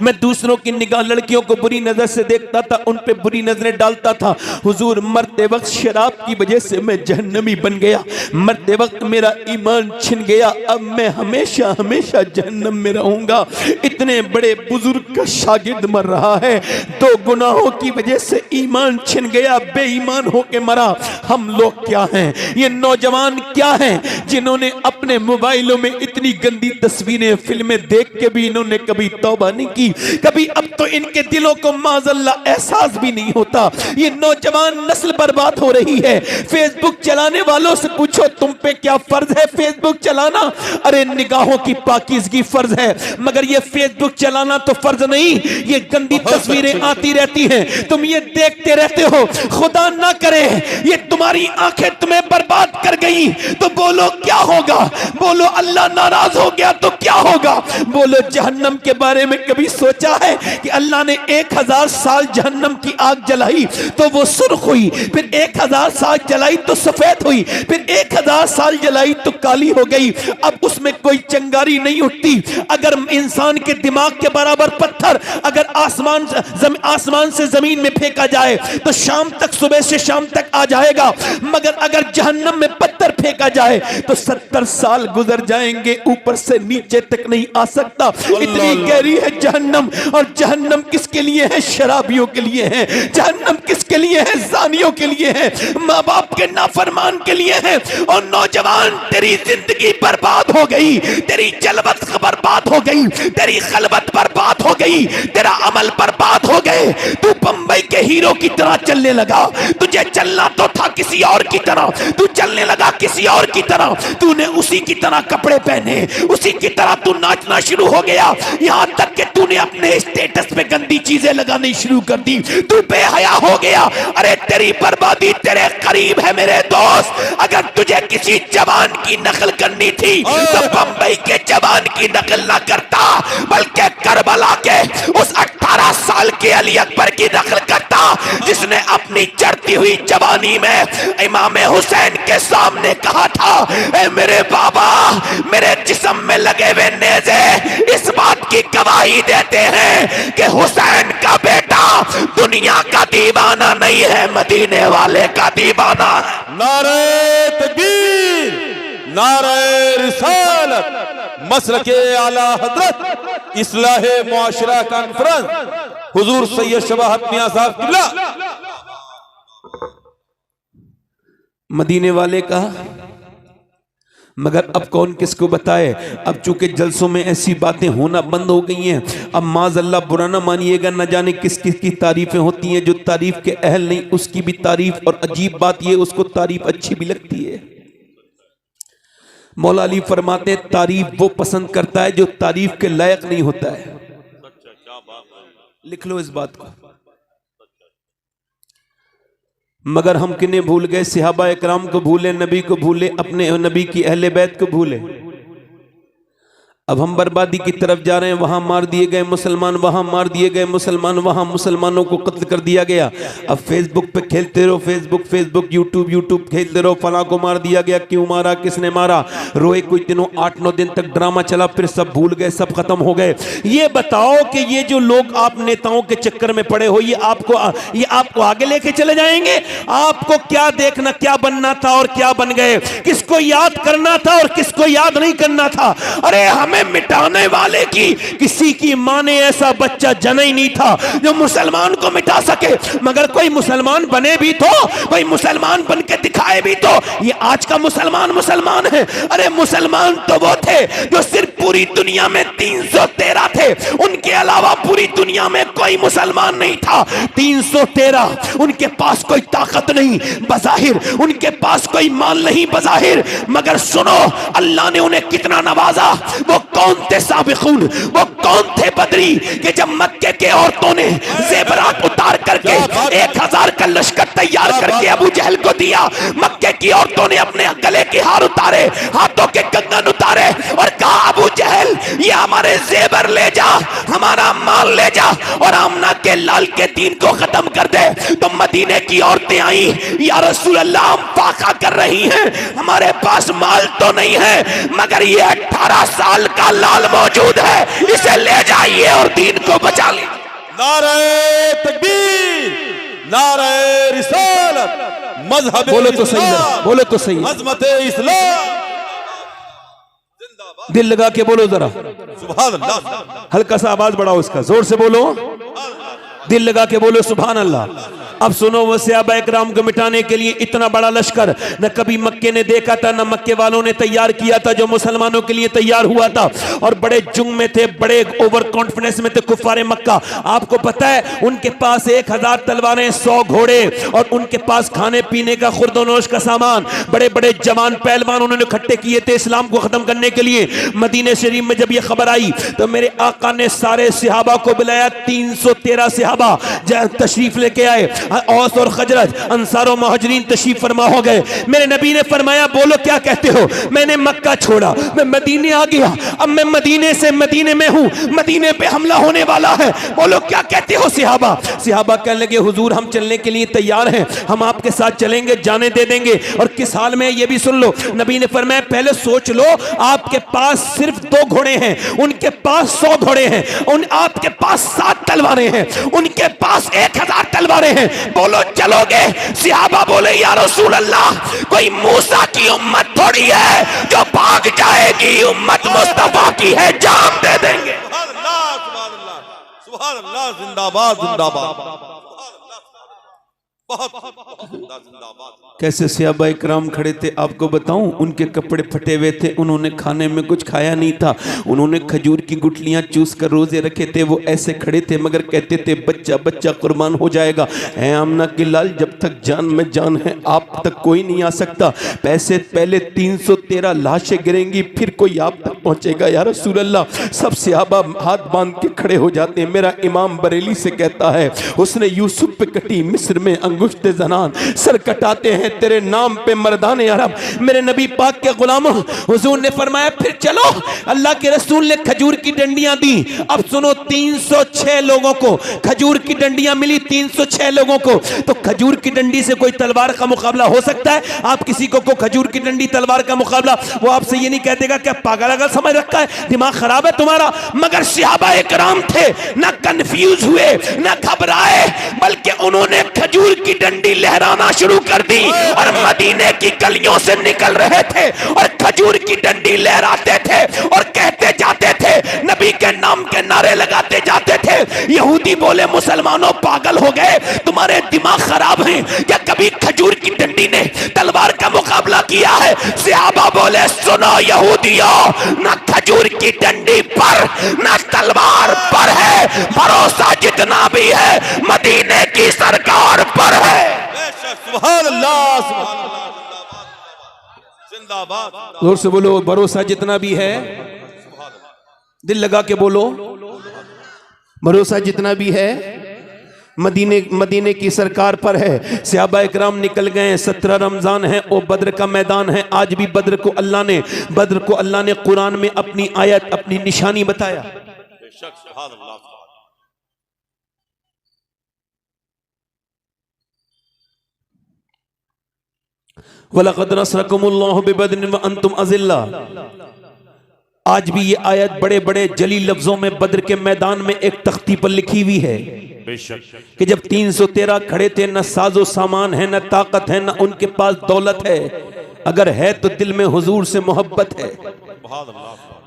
S2: मैं दूसरों की निगाह, लड़कियों को बुरी नजर से देखता था, उन पे बुरी नजरें डालता था। हुजूर मरते वक्त शराब की वजह से मैं जहन्नमी बन गया, मरते वक्त मेरा ईमान छिन गया। अब मैं हमेशा हमेशा जहन्नम में रहूंगा। इतने बड़े बुजुर्ग का शागिर्द मर रहा है, 2 गुनाहों की वजह से ईमान छिन गया, बेईमान होके मरा। हम लोग क्या हैं? ये नौजवान क्या हैं जिन्होंने अपने मोबाइलों में इतनी गंदी तस्वीरें, फिल्में देख के भी इन्होंने कभी तौबा नहीं की, कभी अब तो इनके दिलों को माज़अल्लाह एहसास भी नहीं होता। ये नौजवान नस्ल बर्बाद हो रही है। फेसबुक चलाने वालों से पूछो, तुम पे क्या फर्ज है फेसबुक चलाना? अरे निगाहों की पाकीज़गी फर्ज है, मगर ये फेसबुक चलाना तो फर्ज नहीं। ये गंदी तस्वीरें आती रहती हैं, तुम ये देखते रहते हो। खुदा ना करे ये तुम्हारी आंखें तुम्हें बर्बाद कर गई तो बोलो क्या होगा? बोलो अल्लाह नाराज हो गया तो क्या होगा? बोलो जहन्नम के बारे में कभी सोचा है कि अल्लाह ने 1000 साल जहन्नम की आग जलाई तो वो सुर्ख हुई, फिर 1000 साल जलाई तो सफेद हुई, फिर 1000 साल जलाई तो काली हो गई। अब उसमें कोई चंगारी नहीं उठती। अगर इंसान के दिमाग के बराबर पत्थर अगर आसमान से जमीन में फेंका जाए तो शाम तक, सुबह से शाम तक आ जाएगा, मगर अगर जहन्नम में पत्थर फेंका जाए तो 70 साल गुजर जाएंगे, ऊपर से नीचे तक नहीं आ सकता। इतनी गहरी है जहन्नम। और जहन्नम किसके लिए है? शराबियों के लिए है। जहन्नम किसके लिए है? जानियों के लिए है, माँ बाप के नाफरमान के लिए है। और नौजवान तेरी जिंदगी बर्बाद हो गई, तेरी जलवत बर्बाद हो गई, तेरी खलवत बर्बाद हो गई, तेरा अमल बर्बाद हो गए। तू बंबई के हीरो की तरह चलने लगा, तुझे चलना तो था किसी और की तरह, तू चलने लगा किसी और की तरह, तूने उसी की तरह कपड़े पहने, उसी की तरह तू नाचना शुरू हो गया, यहां तक कि तूने अपने स्टेटस पे गंदी चीजें लगानी शुरू कर दी, तू बेहया हो गया। अरे तेरी बर्बादी तेरे करीब है मेरे दोस्त। अगर तुझे किसी जवान की नकल करनी थी तो बंबई के जवान की नकल ना करता, बल्कि करबला के उस 18 साल के अली अकबर की नकल करता, जिसने अपनी चढ़ती हुई जवानी में इमाम हुसैन के सामने कहा था, ए मेरे बाबा, मेरे जिस्म में लगे हुए नेज़े इस बात की गवाही देते हैं कि हुसैन का बेटा दुनिया का दीवाना नहीं है, मदीने वाले का दीवाना है।
S3: नारे तकबीर, नारे रिसालत, मसलके आला हजरत इस्लाहे मुआशरा कॉन्फ्रेंस हुजूर सैयद शबाहत मियां साहब किबला।
S1: मदीने वाले का, मगर अब कौन किसको बताए। अब चूंकि जलसों में ऐसी बातें होना बंद हो गई हैं, अब माज़अल्लाह बुरा ना मानिएगा, न जाने किस किस की तारीफें होती हैं, जो तारीफ के अहल नहीं उसकी भी तारीफ, और अजीब बात ये उसको तारीफ अच्छी भी लगती है। मौला अली फरमाते हैं तारीफ वो पसंद करता है जो तारीफ के लायक नहीं होता है। लिख लो इस बात को। मगर हम किन्हें भूल गए, सहाबा इकराम को भूले, नबी को भूले, अपने नबी की अहले बैत को भूले। अब हम बर्बादी की तरफ जा रहे हैं। वहां मार दिए गए मुसलमान, वहां मार दिए गए मुसलमान, वहां मुसलमानों को कत्ल कर दिया गया। अब फेसबुक पे खेलते रहो, फेसबुक, यूट्यूब खेलते रहो, फला को मार दिया गया, क्यों मारा, किसने मारा, रोए कुछ दिनों, 8-9 दिन तक ड्रामा चला, फिर सब भूल गए, सब खत्म हो गए। ये बताओ कि ये जो लोग आप नेताओं के चक्कर में पड़े हो, ये आपको आगे लेके चले जाएंगे? आपको क्या देखना, क्या बनना था और क्या बन गए, किसको याद करना था और किसको याद नहीं करना था। अरे हमें मिटाने वाले की किसी की मां ने ऐसा बच्चा जना ही नहीं था जो मुसलमान को मिटा सके। मगर कोई मुसलमान बने भी तो, कोई मुसलमान बन के दिखाए भी तो। ये आज का मुसलमान है। अरे मुसलमान तो वो थे जो सिर्फ पूरी दुनिया में 313 थे, उनके अलावा पूरी दुनिया में कोई मुसलमान नहीं था। 313, उनके पास कोई ताकत नहीं बज़ाहिर, उनके पास कोई माल नहीं बज़ाहिर, मगर सुनो अल्लाह ने उन्हें कितना नवाजा। वो कौन थे साबिकून, वो कौन थे बदरी कि जब मक्के के औरतों ने ज़ेवरात उतार करके 1000 का लश्कर तैयार करके अबू जहल को दिया, मक्के की औरतों ने अपने गले के हार उतारे, हाथों के कंगन उतारे और कहा अबू जहल ये हमारे जेवर ले जा, हमारा माल ले जा और आमना के लाल के दीन को खत्म कर दे। तो मदीने की औरतें आई, या रसूल अल्लाह हम फाका कर रही हैं, हमारे पास माल तो नहीं है मगर ये 18 साल का लाल मौजूद है, इसे ले जाइए और दीन को बचा ले।
S3: नारे तकबीर, नारे रिसालत, मजहब
S1: बोलो तो सही है, बोलो तो सही है।
S3: अज़मत इस्लाम,
S1: दिल लगा के बोलो जरा,
S3: सुभान अल्लाह।
S1: हल्का सा आवाज बढ़ाओ, इसका जोर से बोलो, दिल लगा के बोलो सुभान अल्लाह। अब सुनो, वो सहाबा इकराम को मिटाने के लिए इतना बड़ा लश्कर न कभी मक्के ने देखा था, न मक्के वालों ने तैयार किया था, जो मुसलमानों के लिए तैयार हुआ था। और बड़े जुंग में थे, बड़े ओवर कॉन्फिडेंस में थे कुफ्फारे मक्का। आपको पता है उनके पास 1000 तलवारें, 100 घोड़े और उनके पास खाने पीने का खुर्दोनोश का सामान, बड़े बड़े जवान पहलवान उन्होंने इकट्ठे किए थे इस्लाम को खत्म करने के लिए। मदीने शरीफ में जब यह खबर आई तो मेरे आका ने सारे सहाबा को बुलाया, 313 सहाबा तशरीफ लेके आए। औस और खजरज, अंसार और मुहाजिरीन तशरीफ फरमा हो गए। मेरे नबी ने फरमाया बोलो क्या कहते हो, मैंने मक्का छोड़ा, मैं मदीने आ गया, अब मैं मदीने से मदीने में हूं, मदीने पे हमला होने वाला है, बोलो क्या कहते हो सहाबा। सहाबा कहने लगे हुजूर हम चलने के लिए तैयार हैं, हम आपके साथ चलेंगे, जाने दे देंगे। और किस हाल में, ये भी सुन लो। नबी ने फरमाया पहले सोच लो, आपके पास सिर्फ 2 घोड़े हैं, उनके पास 100 घोड़े हैं, उन आपके पास 7 तलवारें हैं, उनके पास 1000 तलवारें हैं, बोलो चलोगे। सहाबा बोले या रसूल अल्लाह, कोई मूसा की उम्मत थोड़ी है जो भाग जाएगी, उम्मत मुस्तफा की है, जान दे देंगे।
S3: सुभान अल्लाह, जिंदाबाद जिंदाबाद। जिंदाबाद।
S1: कैसे सहाबा इकराम खड़े थे आपको बताऊं, उनके कपड़े फटे हुए थे, उन्होंने खाने में कुछ खाया नहीं था, उन्होंने खजूर की गुठलियां चूस कर रोजे रखे थे, वो ऐसे खड़े थे मगर कहते थे बच्चा बच्चा कुर्बान हो जाएगा, है आमना की लाल जब तक जान में जान है आप तक कोई नहीं आ सकता। पैसे पहले 313 लाशें गिरेंगी फिर कोई आप तक पहुंचेगा या रसूल अल्लाह। सब सहाबा हाथ बांध के खड़े हो जाते हैं। मेरा इमाम बरेली से कहता है उसने यूसुफ पे कटी मिस्र में अंगुश्त जनान, सर कटाते हैं तेरे नाम पे मर्दाने अरब। मेरे नबी पाक के गुलामों, हुजूर ने फरमाया फिर चलो, अल्लाह के रसूल ने खजूर की डंडियां दी। अब सुनो 306 लोगों को खजूर की डंडियां मिली, 306 लोगों को। तो खजूर की डंडी से कोई तलवार का मुकाबला हो सकता है? आप किसी को खजूर की डंडी तलवार का मुकाबला, वो आपसे ये नहीं कह देगा क्या पागल अगल समझ रखा है, दिमाग खराब है तुम्हारा। मगर सहाबा इकराम थे, ना कंफ्यूज हुए ना घबराए, बल्कि उन्होंने खजूर की डंडी लहराना शुरू कर दी और मदीने की गलियों से निकल रहे थे और खजूर की डंडी लहराते थे और कहते जाते थे, नबी के नाम के नारे लगाते जाते थे। यहूदी बोले मुसलमानों पागल हो गए, तुम्हारे दिमाग खराब हैं क्या, कभी खजूर की डंडी ने तलवार का मुकाबला किया है? सहाबा बोले सुनो यहूदियों, ना खजूर की डंडी पर ना तलवार पर है, भरोसा जितना भी है मदीने की सरकार पर है।
S3: सुभान अल्लाह, सुभान अल्लाह, जिंदाबाद, जिंदाबाद।
S1: जोर से बोलो, भरोसा जितना भी है, दिल लगा के बोलो, भरोसा जितना भी है मदीने की सरकार पर है। सहाबा इकराम निकल गए, 17 रमजान है और बद्र का मैदान है। आज भी बद्र को अल्लाह ने कुरान में अपनी आयत अपनी निशानी बताया।
S3: बेशक, सुभान अल्लाह।
S1: वलक़द नसरकुमुल्लाहु बिबद्रिन व अंतुम अज़िल्ला। आज भी ये आयत बड़े बड़े जली लफ्जों में बद्र के मैदान में एक तख्ती पर लिखी हुई है कि जब 313 खड़े थे, न साजो सामान है, न ताकत है, न उनके पास दौलत है, अगर है तो दिल में हुजूर से मोहब्बत है।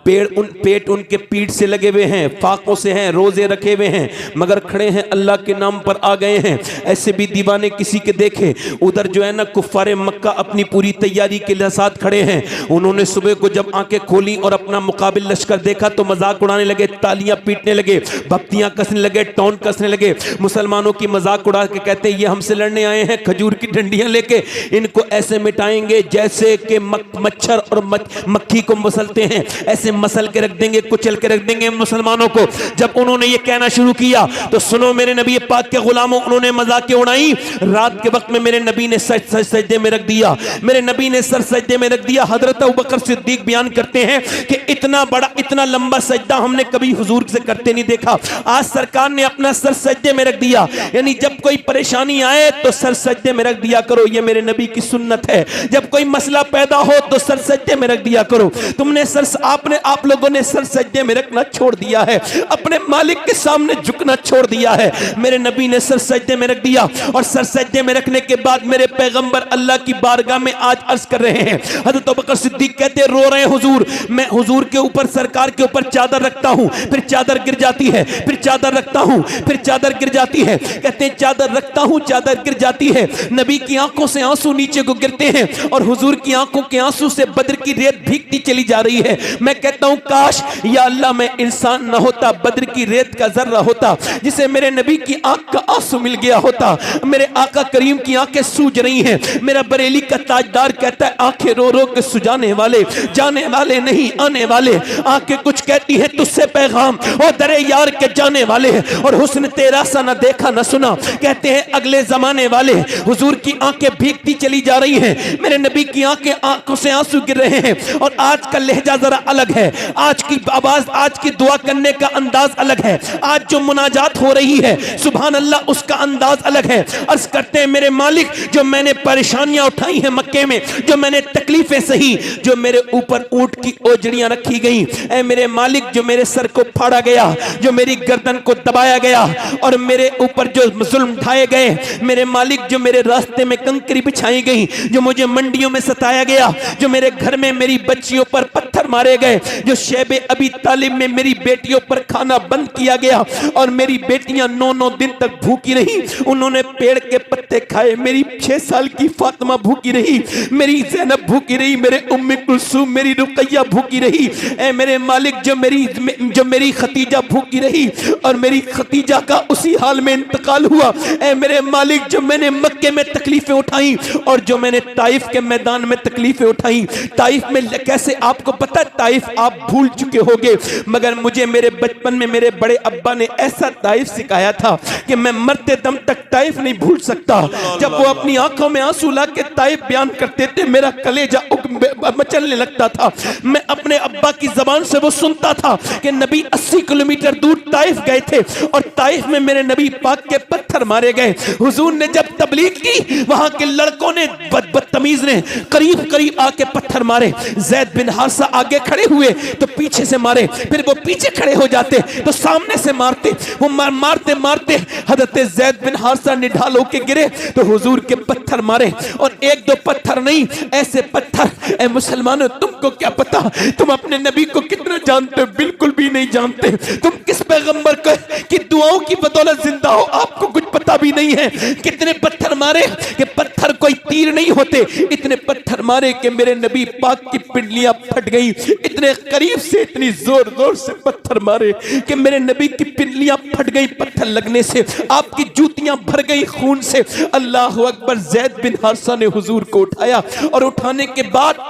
S1: पेट उनके पीठ से लगे हुए हैं, फाकों से हैं, रोजे रखे हुए हैं, मगर खड़े हैं अल्लाह के नाम पर आ गए हैं। ऐसे भी दीवाने किसी के देखे, उधर जो है ना कुफ्फारे मक्का अपनी पूरी तैयारी के साथ खड़े हैं। उन्होंने सुबह को जब आंखें खोली और अपना मुकाबिल लश्कर देखा तो मजाक उड़ाने लगे, तालियां पीटने लगे, भक्तियां कसने लगे, टॉन्ट कसने लगे। मुसलमानों की मजाक उड़ा के कहते ये हमसे लड़ने आए हैं खजूर की डंडियां लेके, इनको ऐसे मिटाएंगे जैसे कि मच्छर और मक्खी को मसलते हैं, ऐसे मसल के रख देंगे, कुचल के रख देंगे मुसलमानों को। जब उन्होंने ये कहना शुरू किया तो सुनो मेरे नबी पाक के गुलामों, उन्होंने मजाकें उड़ाई। रात के वक्त में मेरे नबी ने सजदे में रख दिया, मेरे नबी ने सर सजदे में रख दिया। हजरत अबू बकर सिद्दीक बयान करते हैं कि इतना बड़ा इतना लंबा सजदा हमने कभी हुजूर से करते नहीं देखा। आज सरकार ने अपना सर सजदे में रख दिया, यानी जब कोई परेशानी आए तो सर सजदे में रख दिया करो, ये मेरे नबी की सुन्नत है। जब कोई मसला पैदा हो तो सर सजदे में रख दिया करो। तुमने आप लोगों ने सर सजदे में रखना छोड़ दिया है, अपने मालिक के सामने झुकना छोड़ दिया है। मेरे नबी ने सर सजदे में रख दिया और सर सजदे में रखने के बाद मेरे पैगंबर अल्लाह की बारगाह में आज अर्ज कर रहे हैं। हज़रत अबू बकर सिद्दीक कहते रो रहे हैं, हुजूर मैं हुजूर के ऊपर सरकार के ऊपर चादर रखता हूं, फिर चादर गिर जाती है, फिर चादर रखता हूं, फिर चादर गिर जाती है। कहते हैं चादर रखता हूं, चादर गिर जाती है। नबी की आंखों से आंसू नीचे को गिरते हैं और हुजूर की आंखों के आंसू से बद्र की रेत भीगती चली जा रही है। मैं कहता हूं काश या अल्लाह मैं इंसान न होता, बद्र की रेत का जर्रा होता जिसे मेरे नबी की आंख का आंसू मिल गया होता। मेरे आका करीम की आंखें सूज रही हैं। मेरा बरेली का ताजदार कहता है आंखें रो रो के सुजाने वाले, जाने वाले नहीं आने वाले। आंखें कुछ कहती हैं तुझसे पैगाम, ओ दरे यार के जाने वाले, और हुस्न तेरा सा न देखा न सुना, कहते हैं अगले जमाने वाले। हुजूर की आंखें भीगती चली जा रही हैं, मेरे नबी की आंखों से आंसू गिर रहे हैं। और आज का लहजा जरा अलग है, आज की आवाज, आज की दुआ करने का अंदाज अलग है, आज जो मुनाजात हो रही है सुभान अल्लाह उसका अंदाज अलग है। अर्ज करते हैं मेरे मालिक, जो मैंने परेशानियां उठाई हैं मक्के में, जो मैंने तकलीफें सही, जो मेरे ऊपर ऊंट की ओजड़ियां रखी गई, ऐ मेरे मालिक जो मेरे सर को फाड़ा गया, जो मेरी गर्दन को दबाया गया और मेरे ऊपर जो जुल्म ढाए गए, मेरे मालिक जो मेरे रास्ते में कंकरी बिछाई गई, जो मुझे मंडियों में सताया गया, जो मेरे घर में मेरी बच्चियों पर
S2: पत्थर मारे गए, जो शैबे अबी तालिब में मेरी बेटियों पर खाना बंद किया गया और मेरी बेटियां 9-9 दिन तक भूखी रही, उन्होंने पेड़ के पत्ते खाए। मेरी 6 साल की फातिमा भूखी रही, मेरी ज़ैनब भूखी रही, मेरे उम्मे कुलसूम, मेरी रुकैया भूखी रही। ऐ मेरे मालिक, जो मेरी खतीजा भूखी रही और मेरी खतीजा का उसी हाल में इंतकाल हुआ। ऐ मेरे मालिक, जो मैंने मक्के में तकलीफें उठाई और जो मैंने ताइफ के मैदान में तकलीफें उठाई। ताइफ में कैसे, आपको पता है ताइफ आप भूल चुके होंगे, मगर मुझे मेरे बचपन में मेरे बड़े अब्बा ने ऐसा ताइफ सिखाया था कि मैं मरते दम तक ताइफ नहीं भूल सकता। जब वो अपनी आंखों में आंसू ला के ताइफ बयान करते थे, मेरा कलेजा मचलने लगता था। मैं अपने अब्बा की जबान से वो सुनता था कि नबी 80 किलोमीटर दूर ताइफ गए थे और ताइफ में मेरे नबी पाक के पत्थर मारे गए। हुजूर ने जब तबलीग की, वहां के लड़कों ने, बदतमीज ने करीब करीब आके पत्थर मारे। जैद बिन हारिसा आगे खड़े हुए तो पीछे से मारे, फिर वो पीछे खड़े हो जाते तो सामने से मारते। वो मारते मारते हजरत जैद बिन हारिसा निढाल होके गिरे तो हुजूर के पत्थर मारे, और 1-2 पत्थर नहीं, ऐसे पत्थर। ऐ मुसलमानों, तुमको क्या पता तुम अपने नबी को कितना जानते हो? बिल्कुल भी नहीं जानते। तुम किस पैगंबर की दुआओं की बदौलत जिंदा हो, आपको कुछ पता भी नहीं है। कितने पत्थर मारे कि पत्थर कोई तीर नहीं होते, इतने पत्थर मारे कि मेरे नबी पाक की पिंडलियां फट गई। इतने करीब से, इतनी जोर जोर से पत्थर मारे कि मेरे नबी की पिंडलियां फट गई पत्थर लगने से, आपकी जूतियां भर गई खून से। अल्लाह अकबर। जैद बिन हारिसा ने हुजूर को उठाया और उठाने के बाद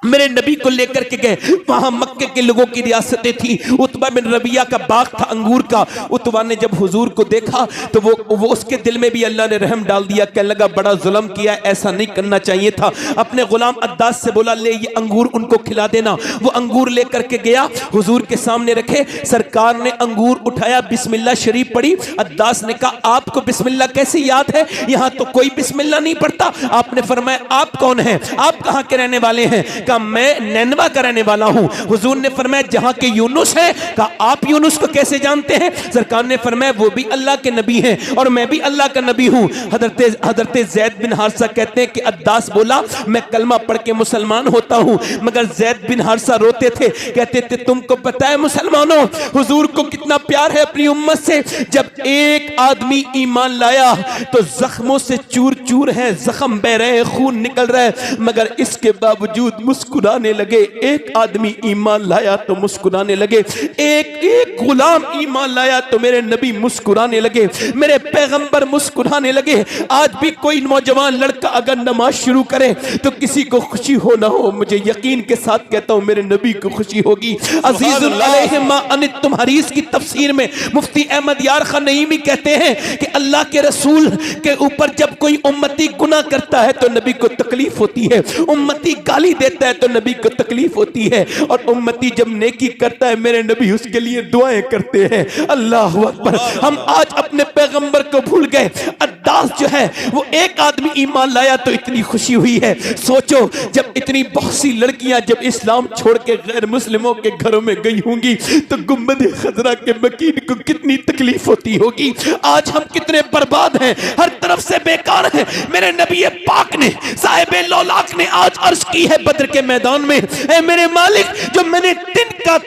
S2: मेरे नबी को लेकर के गए। वहां मक्के के लोगों की रियासतें थी। उतबा बिन रबिया का बाग था अंगूर का। उतबा ने जब हुजूर को देखा तो वो उसके दिल में भी अल्लाह ने रहम डाल दिया। कहने लगा बड़ा जुल्म किया, ऐसा नहीं करना चाहिए था। अपने गुलाम अद्दास से बोला ले ये अंगूर उनको खिला देना। वो अंगूर लेकर के गया, हुजूर के सामने रखे। सरकार ने अंगूर उठाया, बिस्मिल्लाह शरीफ पढ़ी। अद्दास ने कहा आपको बिस्मिल्लाह कैसे याद है? यहाँ तो कोई बिस्मिल्लाह नहीं पढ़ता। आपने फरमाया आप कौन हैं, आप कहाँ के रहने वाले हैं? मैं नैनवा का रहने वाला हूं। हुजूर ने फरमाया जहां के यूनुस है। कहा आप यूनुस को कैसे जानते हैं? सरकार ने फरमाया वो भी अल्लाह के नबी हैं और मैं भी अल्लाह का नबी हूं। हजरत जैद बिन हारिसा कहते हैं कि अद्दास बोला मैं कलमा पढ़ के मुसलमान होता हूं, मगर जैद बिन हारिसा रोते थे, कहते थे तुमको पता है मुसलमानों हुजूर को कितना प्यार है अपनी उम्मत से। जब एक आदमी ईमान लाया तो जख्मों से चूर चूर है, जख्म बह रहे हैं, खून निकल रहा है, मगर इसके बावजूद मुस्कुराने लगे। एक आदमी ईमान लाया तो मुस्कुराने लगे, एक गुलाम ईमान लाया तो मेरे नबी मुस्कुराने लगे, मेरे पैगंबर मुस्कुराने लगे। आज भी कोई नौजवान लड़का अगर नमाज शुरू करे तो किसी को खुशी हो ना हो, मुझे यकीन के साथ कहता हूं मेरे नबी को खुशी होगी। अज़ीज़ुल अलैहि मा अनित्तुम हरीस की तफसीर में मुफ्ती अहमद यार खान नईमी कहते हैं कि अल्लाह के रसूल के ऊपर जब कोई उम्मती गुनाह करता है तो नबी को तकलीफ होती है, उम्मती गाली देता है तो नबी को तकलीफ होती है, और उम्मती जब नेकी करता है मेरे नबी उसके लिए दुआएं करते हैं। अल्लाह अकबर। हम आज अपने पैगंबर को भूल गए। अद्दास जो है वो एक आदमी ईमान लाया तो इतनी खुशी हुई है। सोचो जब इतनी बहुत सी लड़कियां जब इस्लाम छोड़ के गैर मुस्लिमों के घरों में गई होंगी तो गुम्बद खजरा के मकीन को कितनी तकलीफ होती होगी। आज हम कितने बर्बाद हैं, हर तरफ से बेकार हैं। मेरे नबी पाक ने साहिबे लौलाक ने आज अर्ज की है बद्र के मैदान में, ऐ मेरे मालिक जो मैंने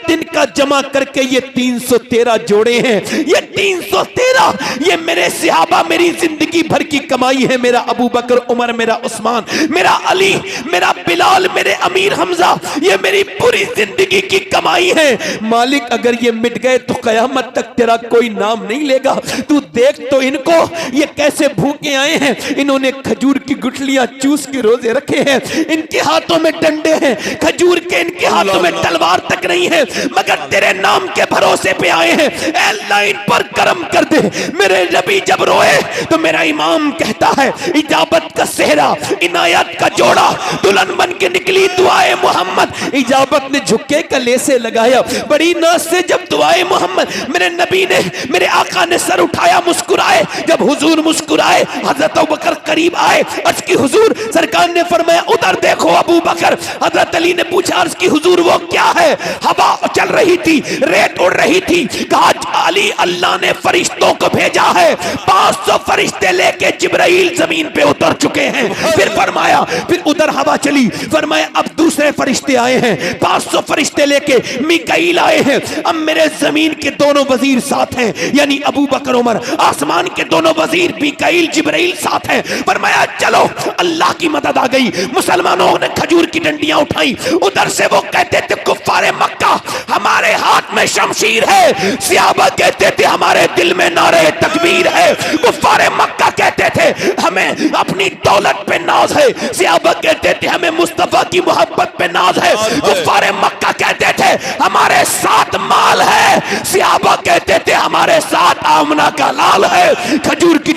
S2: तिनका जमा करके ये 313 जोड़े हैं, ये 313 ये मेरे सहाबा मेरी जिंदगी भर की कमाई है। मेरा अबू बकर, उमर, मेरा उस्मान, मेरा अली, मेरा बिलाल, मेरे अमीर हमजा, ये मेरी पूरी जिंदगी की कमाई है। मालिक अगर ये मिट गए तो कयामत तक तेरा कोई नाम नहीं लेगा। तू देख तो इनको, ये कैसे भूखे आए हैं। इन्होंने खजूर की गुठलियां चूस के रोजे रखे हैं, इनके हाथों में डंडे हैं खजूर के, इनके हाथों में तलवार तक नहीं है, मगर तेरे नाम के भरोसे पे आए हैं। ऐ अल्लाह इन पर करम कर दे। मेरे नबी जब रोए तो मेरा इमाम कहता है इजाबत का सेहरा, इनायत का जोड़ा, दुल्हन बन के निकली दुआए मोहम्मद। इजाबत ने झुके गले से लगाया, बड़ी नाज से जब दुआए मोहम्मद, मेरे नबी ने, मेरे आका ने सर उठाया, मुस्कुराए। जब हुजूर मुस्कुराए हजरत अबू बकर करीब आए, अर्ज की हुजूर, सरकार ने फरमाया उधर देखो अबू बकर। हजरत अली ने पूछा अर्ज की हुजूर वो क्या है? हवा चल रही थी, रेत उड़ रही थी। कहा अली अल्लाह ने फरिश्तों को भेजा है, 500 फरिश्ते लेके जिब्राइल जमीन पे उतर चुके हैं। फिर फरमाया, फिर उधर हवा चली, फरमाया अब दूसरे दूसरे फरिश्ते आए हैं, 500 फरिश्ते लेके मीकाईल आए हैं। अब मेरे जमीन के दोनों वजीर साथ हैं, यानी अबू बकर उमर, आसमान के दोनों वजीर मीकाईल जिब्राइल साथ हैं। फरमाया चलो, अल्लाह की मदद आ गई। मुसलमानों ने खजूर की डंडियां उठाई। उधर से वो कहते थे कुफ्फारे मक्का हमारे हाथ में शमशीर है, सहाबा कहते थे हमारे दिल में नारे तकबीर है। कुफ्फारे मक्का कहते थे हमें अपनी दौलत पे नाज है, सहाबा कहते थे हमें मुस्तफा की मोहब्बत पे नाज है। कुफ्फारे मक्का कहते थे हमारे साथ माल है, सहाबा कहते थे हमारे साथ आमना का लाल है। खजूर की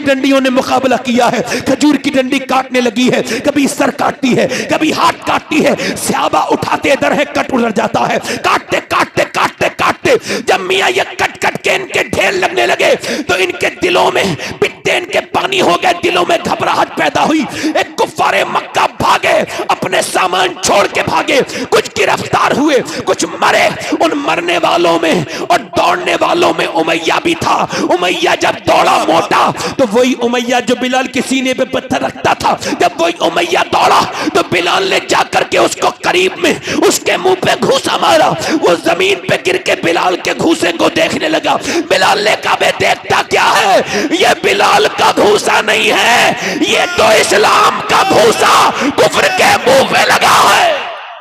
S2: डंडियों ने मुकाबला किया है। खजूर की डंडी काटने लगी है, कभी सर काटती है, कभी हाथ काटती है। सहाबा उठाते इधर है, कट उधर जाता है। काटते काटते काटते काटते जब मियां ये कट कट के इनके ढेर लगने लगे तो इनके दिलों में पिट्टे इनके पानी हो गए, दिलों में घबराहट पैदा हुई। एक कुफ्फारे मक्का भागे, अपने सामान छोड़ के भागे। कुछ गिरफ्तार हुए, कुछ मरे। उन मरने वालों में और दौड़ने वालों में उमैया भी था। उमैया जब दौड़ा मोटा तो वही उमैया जो बिलाल के सीने पे पत्थर रखता था, जब वही उमैया दौड़ा तो बिलाल ने जाकर के उसको करीब में उसके मुंह पे घूसा मारा। वो जमीन पे गिर के बिलाल के घूसे को देखने लगा। बिलाल ने कहा मैं देखता क्या है, ये बिलाल का घूसा नहीं है, ये तो इस्लाम का घूसा कुफ्र के मुंह पे लगा है।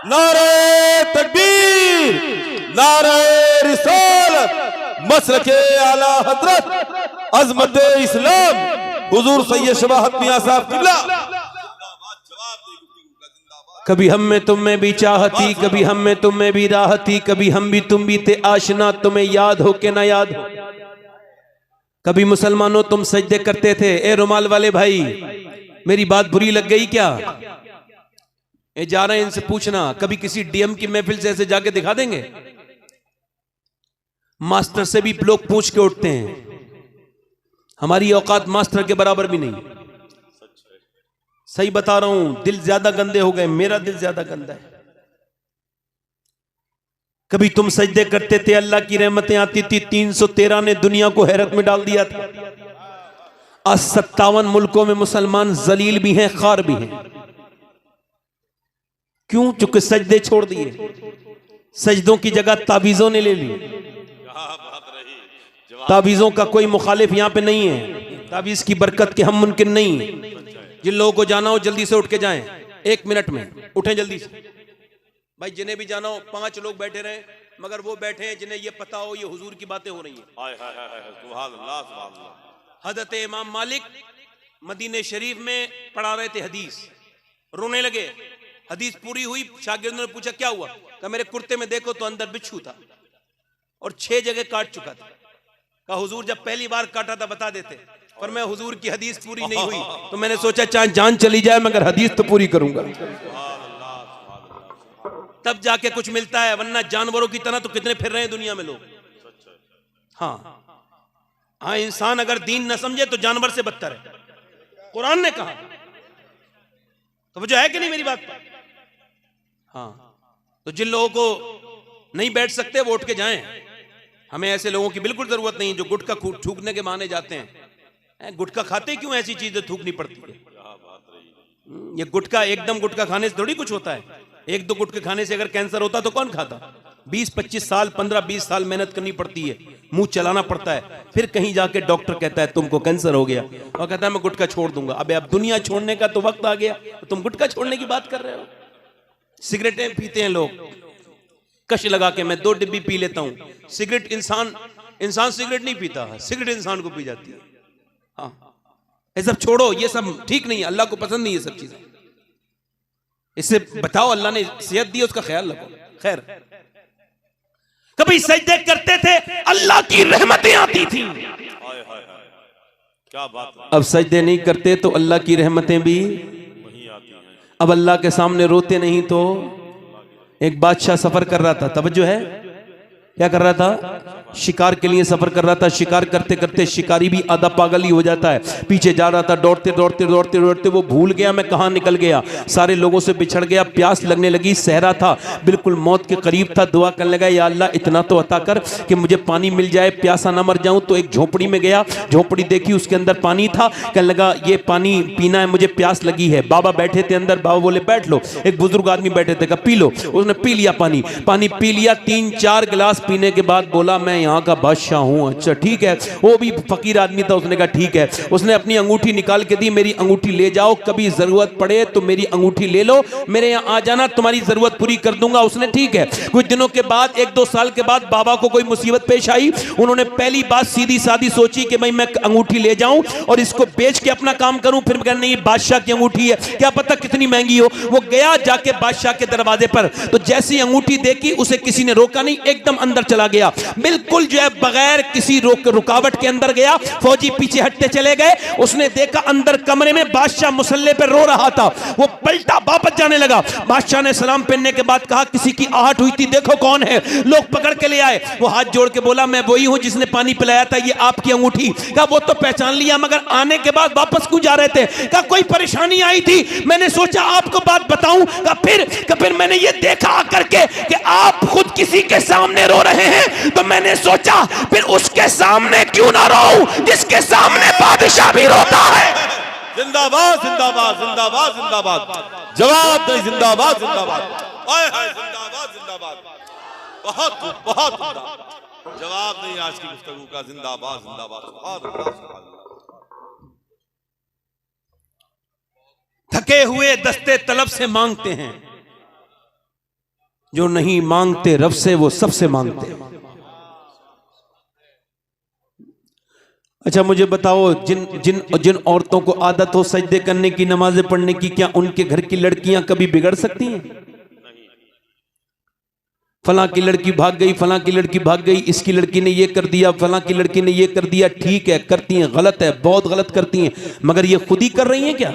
S3: नारे तकबीर, नारे रिसालत, मसलके आला हजरत अजमत इस्लाम हुजूर सैयद शबाहत मियां साहब किबला।
S2: कभी हम में तुम में भी चाहती, कभी हम में तुम में भी राहती, कभी हम भी तुम भी थे आशना, तुम्हें याद हो के ना याद हो। कभी मुसलमानों तुम सजदे करते थे। ए रुमाल वाले भाई, मेरी बात बुरी लग गई क्या? ए जा रहे हैं इनसे पूछना, कभी किसी डीएम की महफिल से ऐसे जाके दिखा देंगे? मास्टर से भी लोग पूछ के उठते हैं। हमारी औकात मास्टर के बराबर भी नहीं। सही बता रहा हूं, दिल ज्यादा गंदे हो गए, मेरा दिल ज्यादा गंदा है। कभी तुम सजदे करते थे, अल्लाह की रहमतें आती थी। 313 ने दुनिया को हैरत में डाल दिया था। आज 57 मुल्कों में मुसलमान जलील भी हैं, खार भी हैं। क्यों? चूंकि सजदे छोड़ दिए। सजदों की जगह ताबीजों ने ले ली। ताबीजों का कोई मुखालिफ यहां पे नहीं है। ताबीज की बरकत के हम मुमकिन नहीं। जिन लोगों को जाना हो जल्दी से उठ के जाएं, 1 मिनट में उठें जल्दी से। भाई जिन्हें भी जाना हो, 5 लोग बैठे रहे, मगर वो बैठे हैं जिन्हें ये पता हो ये हुजूर की बातें हो रही हैं।
S3: सुभान अल्लाह, सुभान अल्लाह।
S2: हजरत इमाम मालिक मदीने शरीफ में पढ़ा रहे थे हदीस, रोने लगे। हदीस पूरी हुई, शागिर्दों ने पूछा क्या हुआ? कहा मेरे कुर्ते में देखो तो अंदर बिच्छू था और 6 जगह काट चुका था। कहा हुजूर जब पहली बार काटा था बता देते, पर मैं हुजूर की हदीस पूरी नहीं हुई तो मैंने सोचा चाहे जान चली जाए मगर हदीस तो पूरी करूंगा। तब जाके कुछ मिलता है, वरना जानवरों की तरह तो कितने फिर रहे हैं दुनिया में लोग। हाँ, इंसान अगर दीन न समझे तो जानवर से बदतर है, कुरान ने कहा। तो वो जो है कि नहीं मेरी बात पर? हाँ, तो जिन लोगों को नहीं बैठ सकते वो उठ के जाएं। हमें ऐसे लोगों की बिल्कुल जरूरत नहीं जो गुटखा थूकने के बहाने जाते हैं। गुटखा खाते क्यों ऐसी चीजें थूकनी पड़ती है? ये गुटखा एकदम गुटखा खाने से थोड़ी कुछ होता है। 1-2 गुटखे खाने से अगर कैंसर होता तो कौन खाता? 20-25 साल, 15-20 साल मेहनत करनी पड़ती है, मुंह चलाना पड़ता है, फिर कहीं जाके डॉक्टर कहता है तुमको कैंसर हो गया और कहता है मैं गुटखा छोड़ दूंगा। अबे अब दुनिया छोड़ने का तो वक्त आ गया, तो तुम गुटखा छोड़ने की बात कर रहे हो। सिगरेटें पीते हैं लोग, कश लगा के मैं 2 डिब्बी पी लेता हूं। सिगरेट इंसान सिगरेट नहीं पीता, सिगरेट इंसान को पी जाती है। हाँ, ये सब छोड़ो, ये सब ठीक नहीं है, अल्लाह को पसंद नहीं ये सब चीजें। इससे बताओ अल्लाह ने सेहत दी, उसका ख्याल रखो। खैर, कभी सजदे करते थे, अल्लाह की रहमतें आती थी।
S3: क्या बात है।
S2: अब सजदे नहीं करते तो अल्लाह की रहमतें भी
S3: वही आती हैं।
S2: अब अल्लाह के सामने रोते नहीं तो। एक बादशाह सफर कर रहा था, तवज्जो है, क्या कर रहा था? शिकार के लिए सफर कर रहा था। शिकार करते करते शिकारी भी आधा पागल ही हो जाता है। पीछे जा रहा था, दौड़ते दौड़ते दौड़ते दौड़ते वो भूल गया मैं कहाँ निकल गया, सारे लोगों से बिछड़ गया। प्यास लगने लगी, सहरा था, बिल्कुल मौत के करीब था। दुआ करने लगा, या अल्लाह इतना तो अता कर कि मुझे पानी मिल जाए, प्यासा ना मर जाऊं। तो एक झोपड़ी में गया, झोपड़ी देखी, उसके अंदर पानी था। कहने लगा ये पानी पीना है, मुझे प्यास लगी है। बाबा बैठे थे अंदर, बाबा बोले बैठ लो। एक बुजुर्ग आदमी बैठे थे, कहा पी लो। उसने पी लिया पानी, पानी पी लिया। 3-4 गिलास पीने के बाद बोला मैं यहाँ का बादशाह हूँ। अच्छा ठीक है, वो भी फकीर आदमी था, उसने कहा ठीक है। उसने अपनी अंगूठी निकाल के दी, मेरी अंगूठी ले जाओ, कभी जरूरत पड़े तो मेरी अंगूठी ले लो, मेरे यहाँ आ जाना, तुम्हारी जरूरत पूरी कर दूंगा। उसने ठीक है। कुछ दिनों के बाद, 1-2 साल के बाद बाबा को कोई मुसीबत पेश आई। उन्होंने पहली बात सीधी सादी सोची कि भाई मैं अंगूठी ले जाऊं और इसको बेच के अपना काम करूं। फिर कहना नहीं, बादशाह की अंगूठी है, क्या पता कितनी महंगी हो। वो गया जाके बादशाह के दरवाजे पर, तो जैसी अंगूठी देखी उसे किसी ने रोका नहीं, एकदम अंदर चला गया, बिल्कुल जो है बगैर किसी रुकावट के अंदर गया। फौजी पीछे हटते चले गए। उसने देखा अंदर कमरे में बादशाह मुसल्ले पर रो रहा था। वो पलटा वापस जाने लगा। बादशाह ने सलाम पहनने के बाद कहा किसी की आहट हुई थी, देखो कौन है। लोग पकड़ के ले आए। वो हाथ जोड़ के बोला मैं वही हूं जिसने पानी पिलाया था, ये आपकी अंगूठी। कहा वो तो पहचान लिया, मगर आने के बाद वापस क्यों जा रहे थे? कहा कोई परेशानी आई थी, मैंने सोचा आपको बात बताऊं। कहा फिर मैंने ये देखा आकर के कि आप खुद किसी के सामने रो रहे हैं, तो मैंने सोचा फिर उसके सामने क्यों ना रो जिसके सामने बादशाह भी रोता है।
S3: जिंदाबाद जिंदाबाद जिंदाबाद जिंदाबाद, जवाब नहीं, जिंदाबाद जिंदाबाद, हाय हाय जिंदाबाद जिंदाबाद, बहुत खूब, बहुत खूब। जवाब नहीं आज की गुफ्तगू का, जिंदाबाद जिंदाबाद, सुभान अल्लाह सुभान अल्लाह।
S2: थके हुए दस्ते तलब से मांगते हैं, जो नहीं मांगते रब से वो सबसे मांगते हैं। अच्छा मुझे बताओ, जिन औरतों को आदत हो सजदे करने की, नमाजें पढ़ने की, क्या उनके घर की लड़कियां कभी बिगड़ सकती हैं? फलां की लड़की भाग गई, फलां की लड़की भाग गई, इसकी लड़की ने ये कर दिया, फलां की लड़की ने ये कर दिया। ठीक है, करती हैं, गलत है, बहुत गलत करती हैं, मगर ये खुद ही कर रही हैं क्या?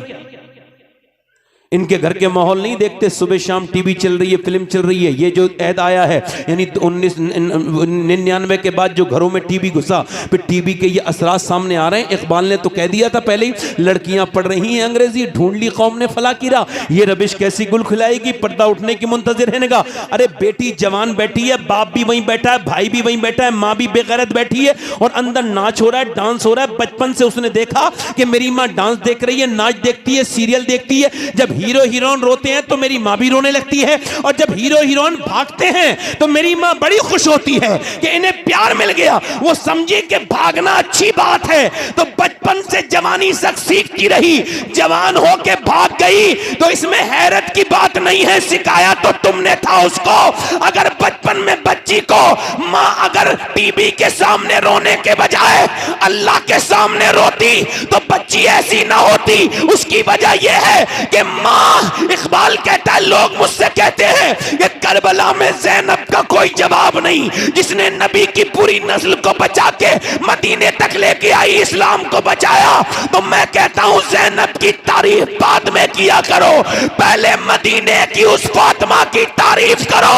S2: इनके घर के माहौल नहीं देखते? सुबह शाम टीवी चल रही है, फिल्म चल रही है। ये जो ऐड आया है, यानी 1999 के बाद जो घरों में टीवी घुसा, फिर टीवी के ये असरात सामने आ रहे हैं। इकबाल ने तो कह दिया था पहले ही, लड़कियां पढ़ रही हैं अंग्रेजी, ढूंढ ली कौम ने फला कीरा, ये रबिश कैसी गुल खिलाएगी, पर्दा उठने की मुंतजिर रहने का। अरे बेटी जवान बैठी है, बाप भी वहीं बैठा है, भाई भी वहीं बैठा है, माँ भी बेगैरत बैठी है, और अंदर नाच हो रहा है, डांस हो रहा है। बचपन से उसने देखा कि मेरी माँ डांस देख रही है, नाच देखती है, सीरियल देखती है। जब हीरो हीरोइन रोते हैं तो मेरी माँ भी रोने लगती है, और जब हीरो हीरोइन भागते हैं तो मेरी माँ बड़ी खुश होती है कि इन्हें प्यार मिल गया। वो समझी कि भागना अच्छी बात है, तो बचपन से जवानी तक सीखती रही, जवान होके भाग गई, तो इसमें हैरत की बात नहीं है। सिखाया तो तुमने था उसको। अगर बचपन में बच्ची को माँ अगर टीवी के सामने रोने के बजाय अल्लाह के सामने रोती, तो बच्ची ऐसी ना होती। उसकी वजह यह है कि माँ, इकबाल कहता है, लोग मुझसे कहते हैं कि करबला में ज़ैनब का कोई जवाब नहीं, जिसने नबी की पूरी नस्ल को बचा के मदीने तक लेके आई, इस्लाम को बचाया। तो मैं कहता हूं ज़ैनब की तारीफ बाद में किया करो, पहले मदीने की उस फातिमा की तारीफ करो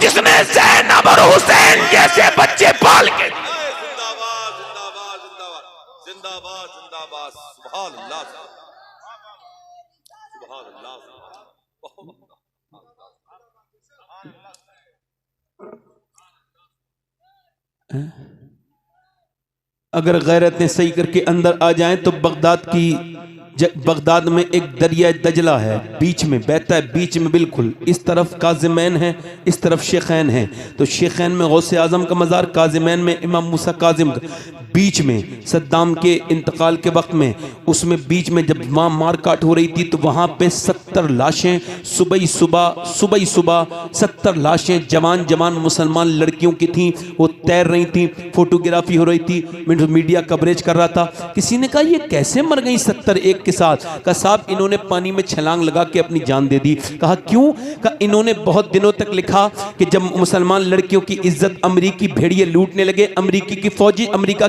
S2: जिसने ज़ैनब और हुसैन जैसे बच्चे पाल के।
S3: जिंदाबाद जिंदाबाद जिंदाबाद जिंदाबाद जिंदाबाद, सुभान अल्लाह सुभान अल्लाह।
S2: अगर गैरतें सही करके अंदर आ जाएं तो बगदाद में एक दरिया दजला है, बीच में बहता है, बीच में बिल्कुल इस तरफ काजिमैन है, इस तरफ शेखैन है। तो शेखैन में गौसे आजम का मज़ार, काजिमैन में इमाम मूसा काजिम का। बीच में सद्दाम के इंतकाल के वक्त में, उसमें बीच में जब वहाँ मार काट हो रही थी, तो वहाँ पे 70 लाशें सुबह ही सुबह 70 लाशें जवान मुसलमान लड़कियों की थीं, वो तैर रही थी, फोटोग्राफी हो रही थी, मीडिया कवरेज कर रहा था। किसी ने कहा ये कैसे मर गई 70? एक के साथ। कहा साहब इन्होंने पानी में छलांग लगा के अपनी जान दे दी। कहा क्यों? कहा इन्होंने बहुत दिनों तक लिखा कि जब मुसलमान लड़कियों की इज्जत अमरीकी भेड़िए लूटने लगे, अमेरिका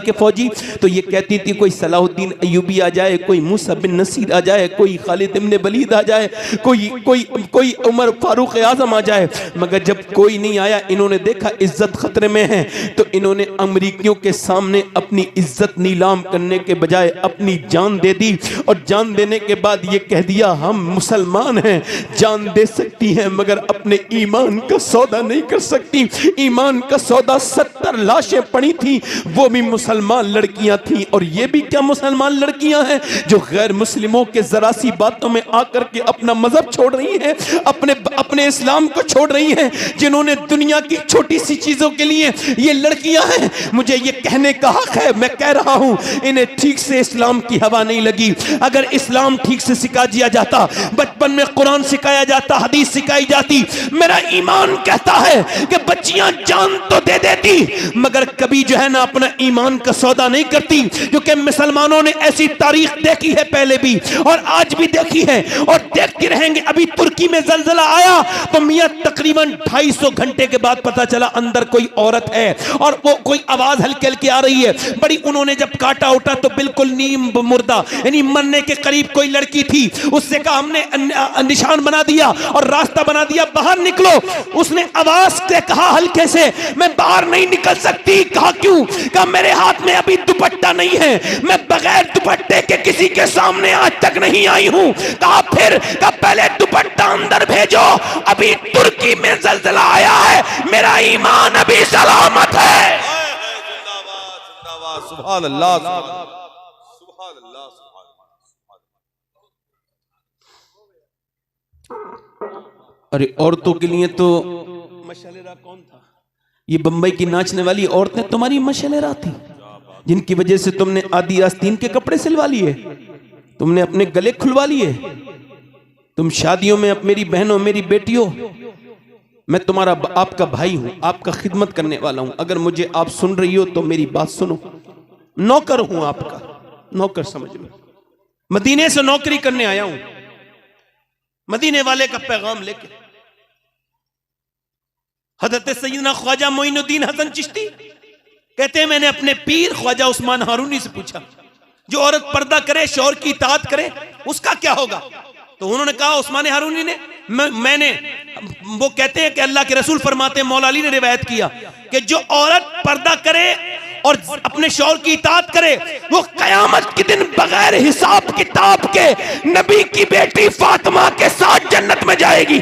S2: के फौजी, तो ये कहती थी कोई सलाहुद्दीन अय्यूबी आ जाए, कोई मूसा बिन नसीर आ जाए, कोई खालिद इब्न वलीद आ जाए, कोई उमर फारूक आजम आ जाए, मगर जब कोई नहीं आया, इन्होंने देखा इज्जत खतरे में है, तो इन्होंने अमरीकियों के सामने अपनी इज्जत नीलाम करने के बजाय अपनी जान दे दी। और जान देने के बाद ये कह दिया हम मुसलमान हैं, जान दे सकती हैं मगर अपने ईमान का सौदा नहीं कर सकती। ईमान का सौदा 70 लाशें पड़ी थी, वो भी मुसलमान लड़कियां थी। और ये भी क्या मुसलमान लड़कियां हैं जो गैर मुस्लिमों के जरा सी बातों में आकर के अपना मजहब छोड़ रही हैं, अपने इस्लाम को छोड़ रही हैं, जिन्होंने दुनिया की छोटी सी चीजों के लिए ये लड़कियां हैं। मुझे ये कहने का हक है, मैं कह रहा हूं इन्हें ठीक से इस्लाम की हवा नहीं लगी। अगर इस्लाम ठीक से सिखा दिया जाता, बचपन में कुरान सिखाया जाता, हदीस सिखाई जाती, मेरा ईमान कहता है कि बच्चियां जान तो दे देती मगर कभी जो है ना अपना ईमान का सौदा नहीं करती। क्योंकि मुसलमानों ने ऐसी तारीख देखी है पहले भी और आज भी देखी है और देखते रहेंगे। अभी तुर्की में जलजला आया तो मियां तकरीबन 250 घंटे के बाद पता चला अंदर कोई औरत है और वो कोई आवाज हल्की हल्की आ रही है बड़ी। उन्होंने जब काटा उठा तो बिल्कुल नीम मुर्दा यानी मरने के करीब कोई लड़की थी। उससे कहा हमने निशान बना दिया और रास्ता बना दिया, बाहर निकलो। उसने आवाज से कहा हल्के से मैं बाहर नहीं निकल सकती। कहा क्यों? कहा मेरे हाथ में अभी दुपट्टा नहीं है, मैं बगैर दुपट्टे के किसी के सामने आज तक नहीं आई हूं। कहा फिर? कहा पहले दुपट्टा अंदर भेजो, अभी तुर्की में जलजला आया है, मेरा ईमान अभी सलामत है।
S3: सुभान अल्लाह, सुभान अल्लाह, सुभान अल्लाह।
S2: अरे औरतों के लिए तो मशलेरा कौन था? ये बंबई की नाचने वाली औरतें तुम्हारी मशलेरा थी, जिनकी वजह से तुमने आदि आस्तीन के कपड़े सिलवा लिए, तुमने अपने गले खुलवा लिए। तुम शादियों में, अब मेरी बहनों, मेरी बेटियों, मैं तुम्हारा आपका भाई हूं, आपका खिदमत करने वाला हूं। अगर मुझे आप सुन रही हो तो मेरी बात सुनो। नौकर हूं आपका, नौकर समझ लो। मदीने से नौकरी करने आया हूं, मदीने वाले का पैगाम लेके। हजरत सैयदना ख्वाजा मोइनुद्दीन हसन चिश्ती कहते हैं मैंने अपने पीर ख्वाजा उस्मान हारूनी से पूछा जो औरत पर्दा करे, शौहर की इताअत करे, उसका क्या होगा? तो उन्होंने कहा, उस्मान हारूनी ने, मैंने, वो कहते हैं कि अल्लाह के रसूल फरमाते हैं, मौला अली ने रिवायत किया कि जो औरत पर्दा करे और अपने शौहर की इताअत करे वो कयामत के दिन बगैर हिसाब किताब के नबी की बेटी फातिमा के साथ जन्नत में जाएगी।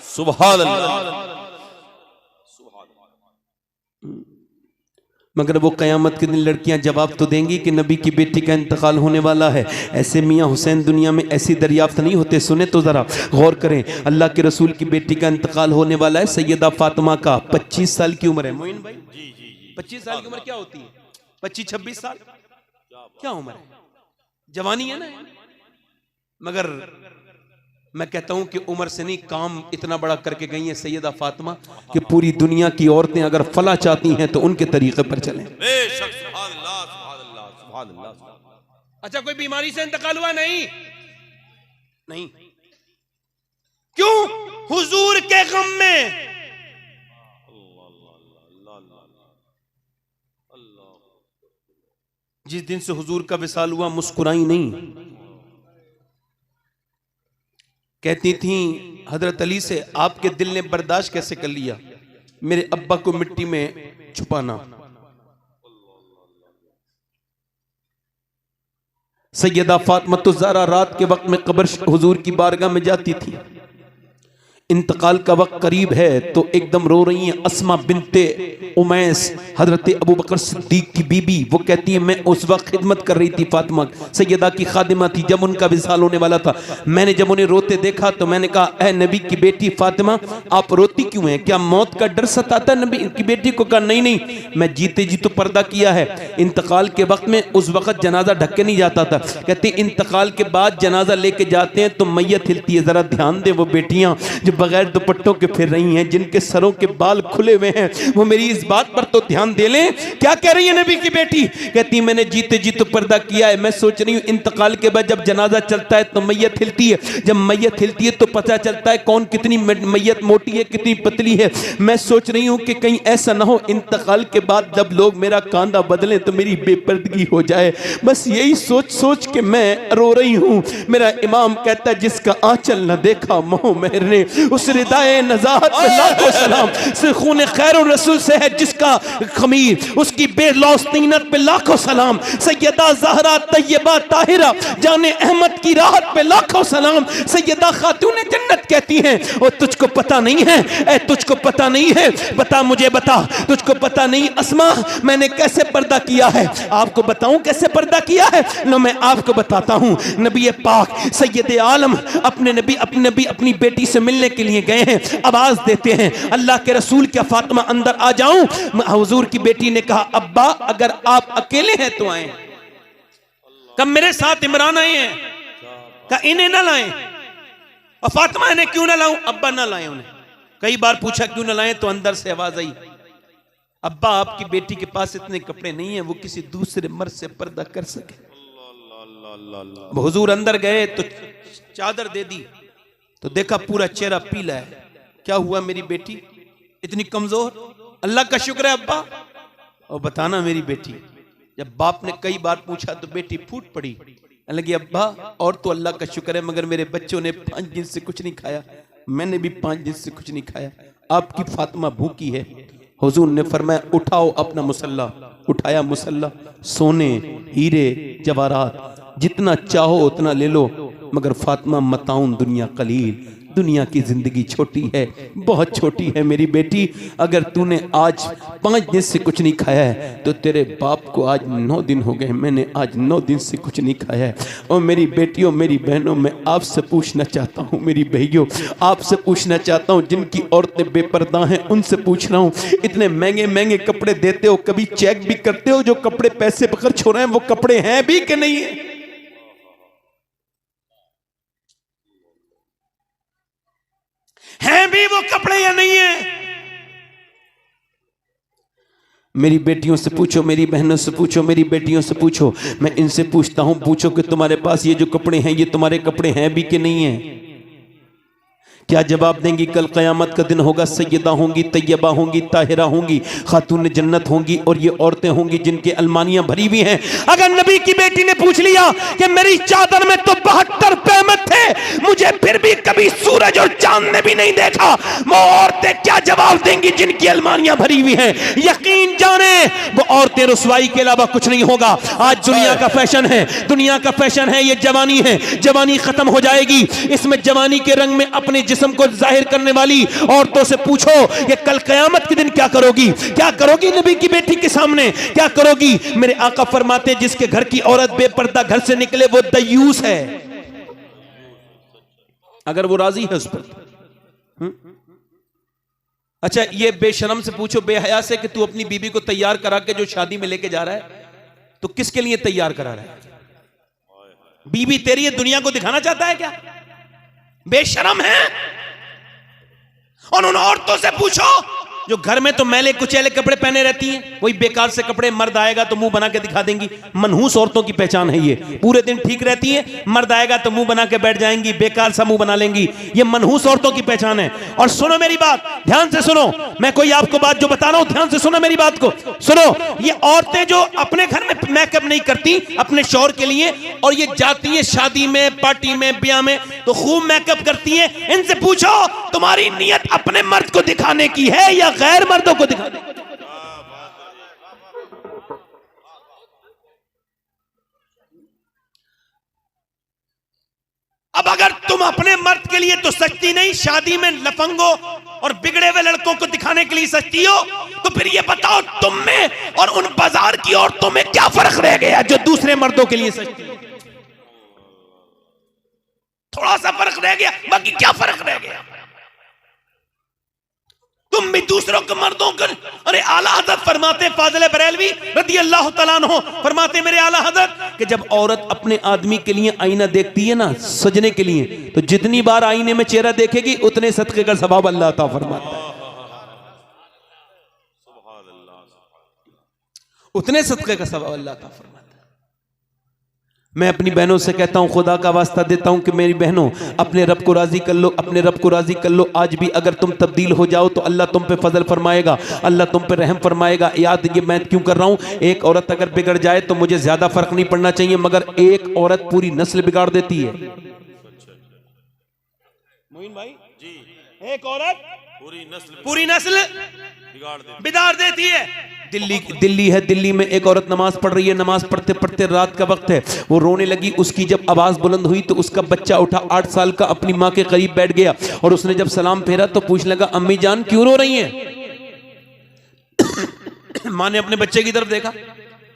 S3: सुभान अल्लाह।
S2: मगर वो कयामत के दिन लड़कियां जवाब तो देंगी कि नबी की बेटी का इंतकाल होने वाला है। ऐसे मियां हुसैन दुनिया में ऐसी दरियाफ्त नहीं होते। सुने तो जरा गौर करें, अल्लाह के रसूल की बेटी का इंतकाल होने वाला है। सैयदा फातिमा का 25 साल की उम्र है। मोइन भाई, 25 साल की उम्र क्या होती है? 25-26 साल क्या उम्र है? जवानी है ना। मगर मैं कहता हूं कि उम्र से नहीं, काम इतना बड़ा करके गई है सैयदा फातिमा कि पूरी दुनिया की औरतें अगर फला चाहती हैं तो उनके तरीके पर चलें।
S3: बेशक, सुभान अल्लाह, सुभान अल्लाह, सुभान अल्लाह।
S2: अच्छा, कोई बीमारी से इंतकाल हुआ? नहीं। क्यों? हुजूर के गम में। जिस दिन से हुजूर का विसाल हुआ मुस्कुराई नहीं। कहती थी हजरत अली से, आपके दिल ने बर्दाश्त कैसे कर लिया मेरे अब्बा को मिट्टी में छुपाना। सैयदा फातिमा तो ज़हरा रात के वक्त में कब्र हुजूर की बारगाह में जाती थी। इंतकाल का वक्त करीब है तो एकदम रो रही हैं अस्मा बिनते उमैस, हजरत अबू बकर सिद्दीक की बीबी। वो कहती है मैं उस वक्त खिदमत कर रही थी, फातिमा सैयदा की खादिमा थी, जब उनका विसाल होने वाला था। मैंने जब उन्हें रोते देखा तो मैंने कहा, ऐ नबी की बेटी फातिमा, आप रोती क्यों हैं? क्या मौत का डर सताता? नबी की बेटी को कहा, नहीं, मैं जीते जी तो पर्दा किया है। इंतकाल के वक्त में उस वक्त जनाजा ढक के नहीं जाता था। कहती इंतकाल के बाद जनाजा लेके जाते हैं तो मैयत हिलती है। जरा ध्यान दे वो बेटियां जो बगैर दुपट्टों के फिर रही हैं, जिनके सरों के बाल खुले हुए हैं, वो मेरी इस बात पर तो ध्यान दे लें। क्या कह रही है नबी की बेटी? कहती मैंने जीते जी तो पर्दा किया है। मैं सोच रही हूँ इंतकाल के बाद जब जनाजा चलता है तो मैयत हिलती है, जब मैयत हिलती है तो पता चलता है कौन कितनी मैयत मोटी है कितनी पतली है। मैं सोच रही हूँ कि कहीं ऐसा ना हो इंतकाल के बाद जब लोग मेरा कांधा बदलें तो मेरी बेपर्दगी हो जाए। बस यही सोच सोच के मैं रो रही हूँ। मेरा इमाम कहता है जिसका आंचल न देखा मोह मेहर ने, उस रिदाए नज़ाहत पे लाखों सलाम। से खून खैर रसूल से है जिसका खमीर, उसकी बेलौस तीनत पे लाखों सलाम। सैयदा ज़हरा तैयबा ताहिरा जाने अहमद की राहत पे लाखों सलाम। सैयदा खातून जन्नत कहती हैं और तुझको पता नहीं है, ऐ तुझको पता नहीं है, बता मुझे बता, तुझको पता नहीं अस्मा मैंने कैसे पर्दा किया है? आपको बताऊं कैसे पर्दा किया है? लो मैं आपको बताता हूं। नबी पाक सैयद आलम अपने नबी अपनी बेटी से मिलने के लिए गए हैं। आवाज देते हैं अल्लाह के रसूल क्या फातिमा अंदर आ जाऊं? हुजूर की बेटी ने कहा अब्बा अगर आप अकेले हैं तो आए। कब मेरे साथ इमरान आए हैं, कहा इन्हें ना लाएं। और फातिमा इन्हें क्यों ना लाऊं? अब्बा ना लाएं उन्हें। कई बार पूछा क्यों ना लाएं तो अंदर से आवाज आई अब्बा आपकी बेटी के पास इतने कपड़े नहीं है वो किसी दूसरे मर्द से पर्दा कर सके। हुजूर अंदर गए तो चादर दे दी तो देखा पूरा चेहरा पीला है। क्या हुआ मेरी बेटी इतनी कमजोर? अल्लाह का शुक्र है अब्बा। और बताना मेरी बेटी, जब बाप ने कई बार पूछा तो बेटी फूट पड़ी, लगी अब्बा और तो अल्लाह का शुक्र है मगर मेरे बच्चों ने 5 दिन से कुछ नहीं खाया, मैंने भी 5 दिन से कुछ नहीं खाया, आपकी फातिमा भूखी है। हुजूर ने फरमाया उठाओ अपना मुसल्ला। उठाया मुसल्ला, सोने हीरे जवाहरात जितना चाहो उतना ले लो, मगर फातिमा मताउन दुनिया कलील, दुनिया की जिंदगी छोटी है, बहुत छोटी है मेरी बेटी। अगर तूने आज 5 दिन से कुछ नहीं खाया है तो तेरे बाप को आज 9 दिन हो गए, मैंने आज 9 दिन से कुछ नहीं खाया है। और मेरी बेटियों मेरी बहनों मैं आपसे पूछना चाहता हूँ, मेरी बहनों आपसे पूछना चाहता हूँ, जिनकी औरतें बेपर्दा हैं उनसे पूछ रहा हूँ, इतने महंगे महंगे कपड़े देते हो, कभी चेक भी करते हो जो कपड़े पैसे पकड़ छोड़ रहे हैं वो कपड़े हैं भी कि नहीं है? हैं भी वो कपड़े या नहीं है? मेरी बेटियों से पूछो, मेरी बहनों से पूछो, मेरी बेटियों से पूछो, मैं इनसे पूछता हूं, पूछो कि तुम्हारे पास ये जो कपड़े हैं ये तुम्हारे कपड़े हैं भी कि नहीं है? क्या जवाब देंगी? कल क़यामत का दिन होगा, सैयदा होंगी, तैयबा होंगी, ताहिरा होंगी, खातून जन्नत होंगी और ये औरतें होंगी जिनकी अलमानियां भरी हुई हैं। अगर नबी की बेटी ने पूछ लिया कि मेरी चादर में तो 72 पैमत थे, मुझे फिर भी कभी सूरज और चांद ने भी नहीं देखा, वो औरतें क्या जवाब देंगी जिनकी अलमानियां भरी हुई हैं? यकीन जाने वो औरतें रुसवाई के अलावा कुछ नहीं होगा। आज दुनिया का फैशन है, दुनिया का फैशन है ये जवानी है, जवानी खत्म हो जाएगी। इसमें जवानी के रंग में अपने जिस्म को जाहिर करने वाली औरतों से पूछो कि कल क़यामत के दिन क्या करोगी? क्या करोगी नबी की बेटी के सामने? क्या करोगी? मेरे आका फरमाते जिसके घर की औरत बेपर्दा घर से निकले वो दयूस है, अगर वो राजी है उस पर। अच्छा ये बेशरम से पूछो, बेहया से, कि तू अपनी बीबी को तैयार करा के जो शादी में लेके जा रहा है तो किसके लिए तैयार करा रहा है? बीबी तेरी है, दुनिया को दिखाना चाहता है क्या? बेशरम है। और उन औरतों से पूछो जो घर में तो मैले कुचैले कपड़े पहने रहती हैं, वही बेकार से कपड़े, मर्द आएगा तो मुंह बना के दिखा देंगी। मनहूस औरतों की पहचान है ये, पूरे दिन ठीक रहती है, मर्द आएगा तो मुंह बना के बैठ जाएंगी, बेकार सा मुंह बना लेंगी, ये मनहूस औरतों की पहचान है। और सुनो मेरी बात, ध्यान से सुनो, मैं कोई आपको बात जो बता रहा हूं ध्यान से सुनो मेरी बात को, सुनो। ये औरतें जो अपने घर में मेकअप नहीं करती अपने शौहर के लिए और ये जाती है शादी में, पार्टी में, ब्याह में तो खूब मेकअप करती है, इनसे पूछो तुम्हारी नीयत अपने मर्द को दिखाने की है या गैर मर्दों को दिखाने? अब अगर तुम अपने मर्द के लिए तो सजती नहीं, शादी में लफंगों और बिगड़े हुए लड़कों को दिखाने के लिए सजती हो, तो फिर ये बताओ तुम में और उन बाजार की औरतों में क्या फर्क रह गया जो दूसरे मर्दों के लिए सजती हो? थोड़ा सा फर्क रह गया, बाकी क्या फर्क रह गया? तुम भी दूसरों को मर्दों को। अरे आला हजरत फरमाते फाजिल बरेलवी रदी अल्लाह तआला अन्हु फरमाते मेरे आला हजरत कि जब औरत अपने आदमी के लिए आईना देखती है ना सजने के लिए, तो जितनी बार आईने में चेहरा देखेगी उतने सदके का सवाब अल्लाह अता फरमाता है, उतने सदके का सवाब अल्लाह अता फरमाता है। मैं अपनी बहनों से कहता हूं, खुदा का वास्ता देता हूं कि मेरी बहनों अपने रब को राजी कर लो, अपने रब को राजी कर लो। आज भी अगर तुम तब्दील हो जाओ तो अल्लाह तुम पे फजल फरमाएगा, अल्लाह तुम पे रहम फरमाएगा। याद ये मैं क्यों कर रहा हूं, एक औरत अगर बिगड़ जाए तो मुझे ज्यादा फर्क नहीं पड़ना चाहिए, मगर एक औरत पूरी नस्ल बिगाड़ देती है। मोइन भाई जी, एक औरत पूरी नस्ल बिगाड़ देती है। दिल्ली है, दिल्ली में एक औरत नमाज पढ़ रही है, नमाज पढ़ते पढ़ते रात का वक्त है, वो रोने लगी। उसकी जब आवाज बुलंद हुई तो उसका बच्चा उठा 8 साल का अपनी माँ के करीब बैठ गया और उसने जब सलाम फेरा तो पूछने लगा अम्मी जान क्यों रो रही हैं? माँ ने अपने बच्चे की तरफ देखा,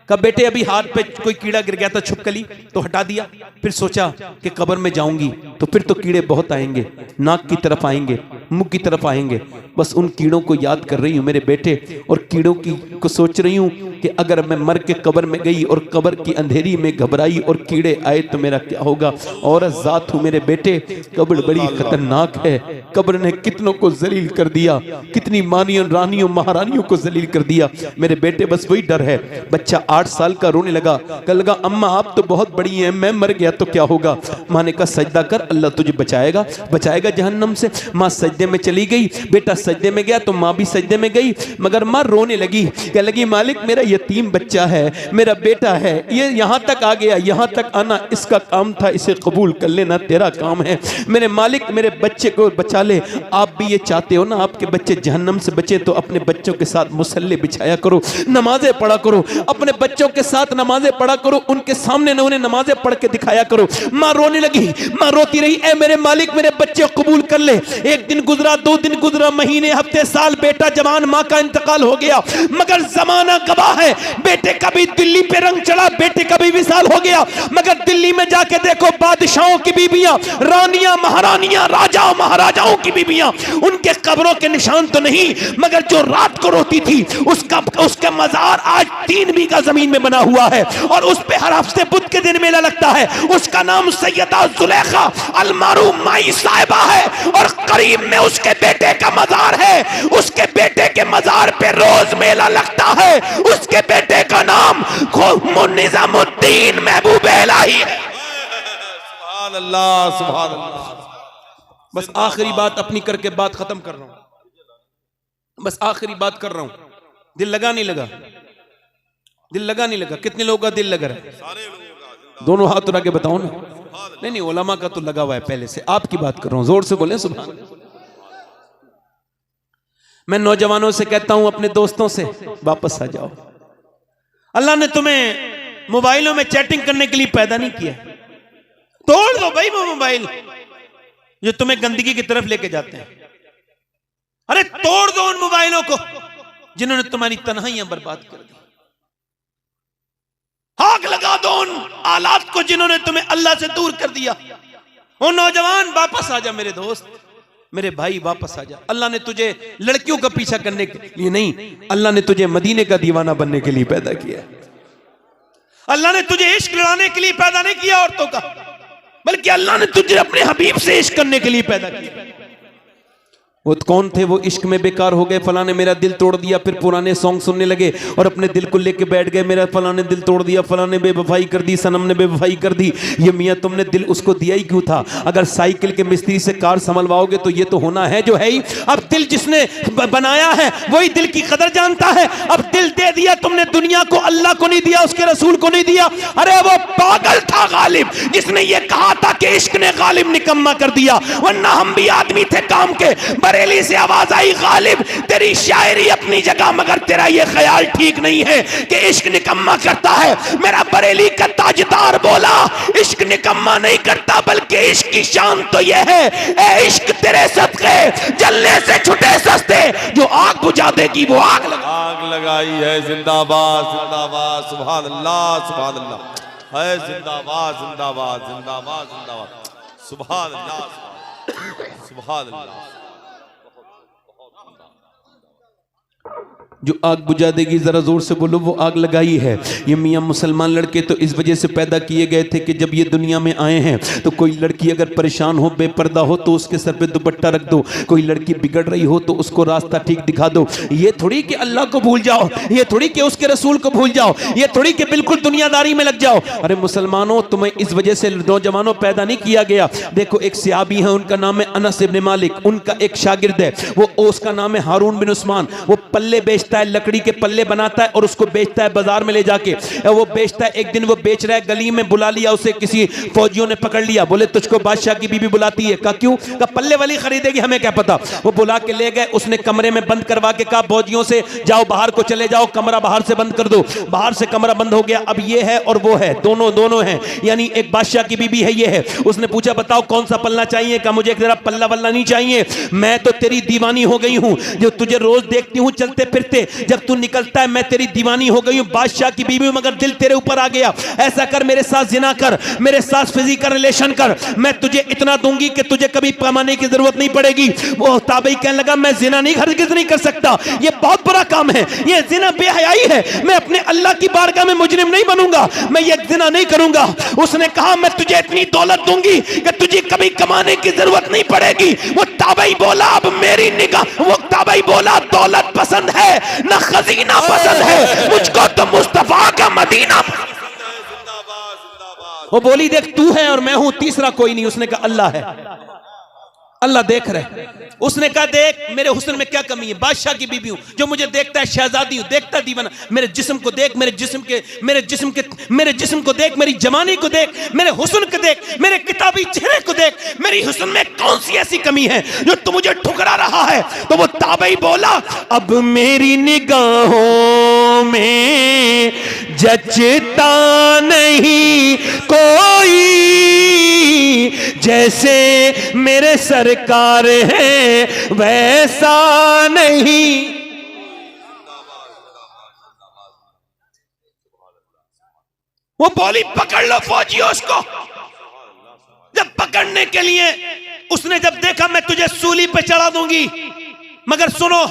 S2: कहा बेटे अभी हाथ पे कोई कीड़ा गिर गया था छुपकली तो हटा दिया, फिर सोचा कि कब्र में जाऊंगी तो फिर तो कीड़े बहुत आएंगे, नाक की तरफ आएंगे, मुंह की तरफ आएंगे, बस उन कीड़ों को याद कर रही हूं मेरे बेटे, और कीड़ों की को सोच रही हूं कि अगर मैं मर के कब्र में गई और कब्र की अंधेरी में घबराई और कीड़े आए तो मेरा क्या होगा। औरत जात हूं मेरे बेटे, कब्र बड़ी खतरनाक है, कब्र ने कितनों को जलील कर दिया, कितनी मानियों रानियों महारानियों को जलील कर दिया मेरे बेटे, बस वही डर है। बच्चा 8 साल का रोने लगा, कहने लगा अम्मा आप तो बहुत बड़ी हैं, मैं मर गया तो क्या होगा? माँ ने कहा सजदा कर, अल्लाह तुझे बचाएगा, बचाएगा जहन्नम से। माँ सजदे में चली गई, बेटा सजदे में गया तो माँ भी सजदे में गई, मगर माँ रोने लगी, कहने लगी मालिक मेरा यतीम बच्चा है, मेरा बेटा है, ये यहाँ तक आ गया, यहाँ तक आना इसका काम था, इसे कबूल कर लेना तेरा काम है। मेरे मालिक मेरे बच्चे को बचा ले। आप भी ये चाहते हो ना आपके बच्चे जहन्नम से बचे, तो अपने बच्चों के साथ मुसल्ले बिछाया करो, नमाजें पढ़ा करो, अपने बच्चों के साथ नमाजें पढ़ा करो, उनके सामने न उन्हें नमाजें पढ़ के दिखाया करो। माँ रोने लगी, माँ रोती रही, ए मेरे मालिक मेरे बच्चे कबूल कर ले। एक दिन गुजरा, 2 दिन गुजरा, महीने, हफ्ते, साल, बेटा जवान, माँ का इंतकाल हो गया, मगर जमाना गवाह है बेटे का भी दिल्ली पे रंग चढ़ा, बेटे का भी विसाल हो गया। मगर दिल्ली में जाके देखो बादशाहों की बीबियां, रानियां महारानियां, राजाओं महाराजाओं की बीबियां, उनके कब्रों के निशान तो नहीं, मगर जो रात को रोती थी उसका मजार आज 3 बीघा जमीन में बना हुआ है और उस पे हर हफ्ते बुध के दिन मेला लगता है। उसका नाम सैयदा जुलेखा अलमारूम माई साहिबा है और करीब में उसके बेटे का मजार है। उसके बेटे के मजार पे रोज मेला लगता है। उसके बेटे का नाम निजामुद्दीन महबूब इलाही है।
S3: सुभान अल्लाह, सुभान अल्लाह।
S2: बस आखिरी बात अपनी करके बात खत्म कर रहा हूं, बस आखिरी बात कर रहा हूं। दिल लगा नहीं लगा? दिल लगा नहीं लगा? कितने लोगों का दिल लगा है? दोनों हाथ उठा के बताओ ना। नहीं उलमा का तो लगा हुआ है पहले से, आपकी बात कर रहा हूं, जोर से बोले सुभान। मैं नौजवानों से कहता हूं अपने दोस्तों से वापस आ जाओ। अल्लाह ने तुम्हें मोबाइलों में चैटिंग करने के लिए पैदा नहीं किया, तोड़ दो भाई वो मोबाइल जो तुम्हें गंदगी की तरफ लेके जाते हैं। अरे तोड़ दो उन मोबाइलों को जिन्होंने तुम्हारी तन्हाइयां बर्बाद कर दी। आग लगा दो उन आलात को जिन्होंने तुम्हें अल्लाह से दूर कर दिया। ओ नौजवान वापस आ जा, मेरे दोस्त मेरे भाई वापस आ जा। अल्लाह ने तुझे लड़कियों का पीछा करने के लिए नहीं, अल्लाह ने तुझे मदीने का दीवाना बनने के लिए पैदा किया। अल्लाह ने तुझे इश्क लड़ाने के लिए पैदा नहीं किया औरतों का, बल्कि अल्लाह ने तुझे अपने हबीब से इश्क करने के लिए पैदा किया। वो कौन थे? वो इश्क में बेकार हो गए, फलां ने मेरा दिल तोड़ दिया, फिर पुराने सॉन्ग सुनने लगे और अपने दिल को लेके बैठ गए, मेरा फलां ने दिल तोड़ दिया, फलां ने बेवफाई कर दी, सनम ने बेवफाई कर दी। ये मियाँ तुमने दिल उसको दिया ही क्यों था? अगर साइकिल के मिस्त्री से कार संभलवाओगे तो ये तो होना है जो है ही। अब दिल जिसने बनाया है वही दिल की कदर जानता है। अब दिल दे दिया तुमने दुनिया को, अल्लाह को नहीं दिया, उसके रसूल को नहीं दिया। अरे वो पागल था गालिब जिसने ये कहा था कि इश्क ने गालिब निकम्मा कर दिया, वरना हम भी आदमी थे काम के। बरेली से आवाज आई गालिब तेरी शायरी अपनी जगह, मगर तेरा ये ख्याल ठीक नहीं है कि इश्क निकम्मा करता है। मेरा बरेली का ताजदार बोला इश्क निकम्मा नहीं करता, बल्कि इश्क की शान तो यह है ए इश्क तेरे सदके जलने से छुटे सस्ते, जो आग बुझा देगी वो आग
S3: लगाई है। जिंदाबाद जिंदाबाद, सुभान अल्लाह सुभान अल्लाह है। जिंदाबाद जिंदाबाद जिंदाबाद जिंदाबाद, सुभान अल्लाह सुभान अल्लाह।
S2: जो आग बुझा देगी, जरा जोर से बोलो वो आग लगाई है। ये मियाँ मुसलमान लड़के तो इस वजह से पैदा किए गए थे कि जब ये दुनिया में आए हैं तो कोई लड़की अगर परेशान हो, बेपर्दा हो तो उसके सर पे दुपट्टा रख दो, कोई लड़की बिगड़ रही हो तो उसको रास्ता ठीक दिखा दो। ये थोड़ी कि अल्लाह को भूल जाओ, ये थोड़ी कि उसके रसूल को भूल जाओ, ये थोड़ी कि बिल्कुल दुनियादारी में लग जाओ। अरे मुसलमानों, तुम्हें इस वजह से नौजवानों पैदा नहीं किया गया। देखो एक सहाबी है, उनका नाम है अनस इब्न मालिक, उनका एक शागिर्द है, वो उसका नाम है हारून बिन उस्मान। वो पल्ले बेचता है, लकड़ी के पल्ले बनाता है और उसको बेचता है बाजार में ले जाके। वो बेचता है, एक दिन वो बेच रहा है, गली में बुला लिया उसे, किसी फौजियों ने पकड़ लिया, बोले तुझको बादशाह की बीवी बुलाती है। कहा क्यों? कहा पल्ले वाली खरीदेगी, हमें क्या पता। वो बुला के ले गए, उसने कमरे में बंद करवा के कहा फौजियों से जाओ बाहर को चले जाओ, कमरा बाहर से बंद कर दो। बाहर से कमरा बंद हो गया। अब ये है और वो है, दोनों हैं, यानी एक बादशाह की बीवी है, ये है। उसने पूछा बताओ कौन सा पल्ला चाहिए? कहा मुझे जरा पल्ला वल्ला नहीं चाहिए, मैं तो तेरी दीवानी हो गई हूं, जो तुझे रोज देखती हूं चलते फिरते, जब तू निकलता है मैं तेरी दीवानी हो गई हूं। बादशाह की बीवी मगर दिल तेरे ऊपर आ गया, ऐसा कर मेरे साथ जिना कर, मेरे साथ फिजिकल रिलेशन कर, मैं तुझे इतना दूंगी कि तुझे कभी कमाने की जरूरत नहीं पड़ेगी। वो ताबई कहने लगा मैं जिना हरगिज़ नहीं कर सकता, ये बहुत बुरा काम है, ये जिना बेहयाई है, मैं अपने अल्लाह की बारगाह में मुजरिम नहीं बनूंगा, मैं ये जिना नहीं करूंगा। उसने कहा मैं तुझे इतनी दौलत दूंगी कि तुझे कभी कमाने की जरूरत नहीं पड़ेगी। वो ताबई बोला अब मेरी निगाह, वो ताबई बोला दौलत पसंद है ना खजीना पसंद है, मुझको तो मुस्तफा का मदीना। वो बोली देख तू है और मैं हूं, तीसरा कोई नहीं। उसने कहा अल्लाह है, अल्लाह देख रहे। उसने कहा देख मेरे हुस्न में क्या कमी है, बादशाह की बीबी हूं, जो मुझे देखता है शहजादी हूं, देखता दीवाना। मेरे जिस्म को देख, मेरे जिस्म को देख, मेरी जवानी को देख, मेरे हुस्न को देख, मेरे किताबी चेहरे को देख, मेरी हुस्न में कौन सी ऐसी कमी है जो तू मुझे ठुकरा रहा है। तो वो ताबई बोला अब मेरी निगाहों में जचता नहीं कोई, जैसे मेरे सरकार हैं वैसा नहीं। वो बोली पकड़ लो फौजियों उसको। जब पकड़ने के लिए उसने जब देखा मैं तुझे सूली पे चढ़ा दूंगी, मगर सुनो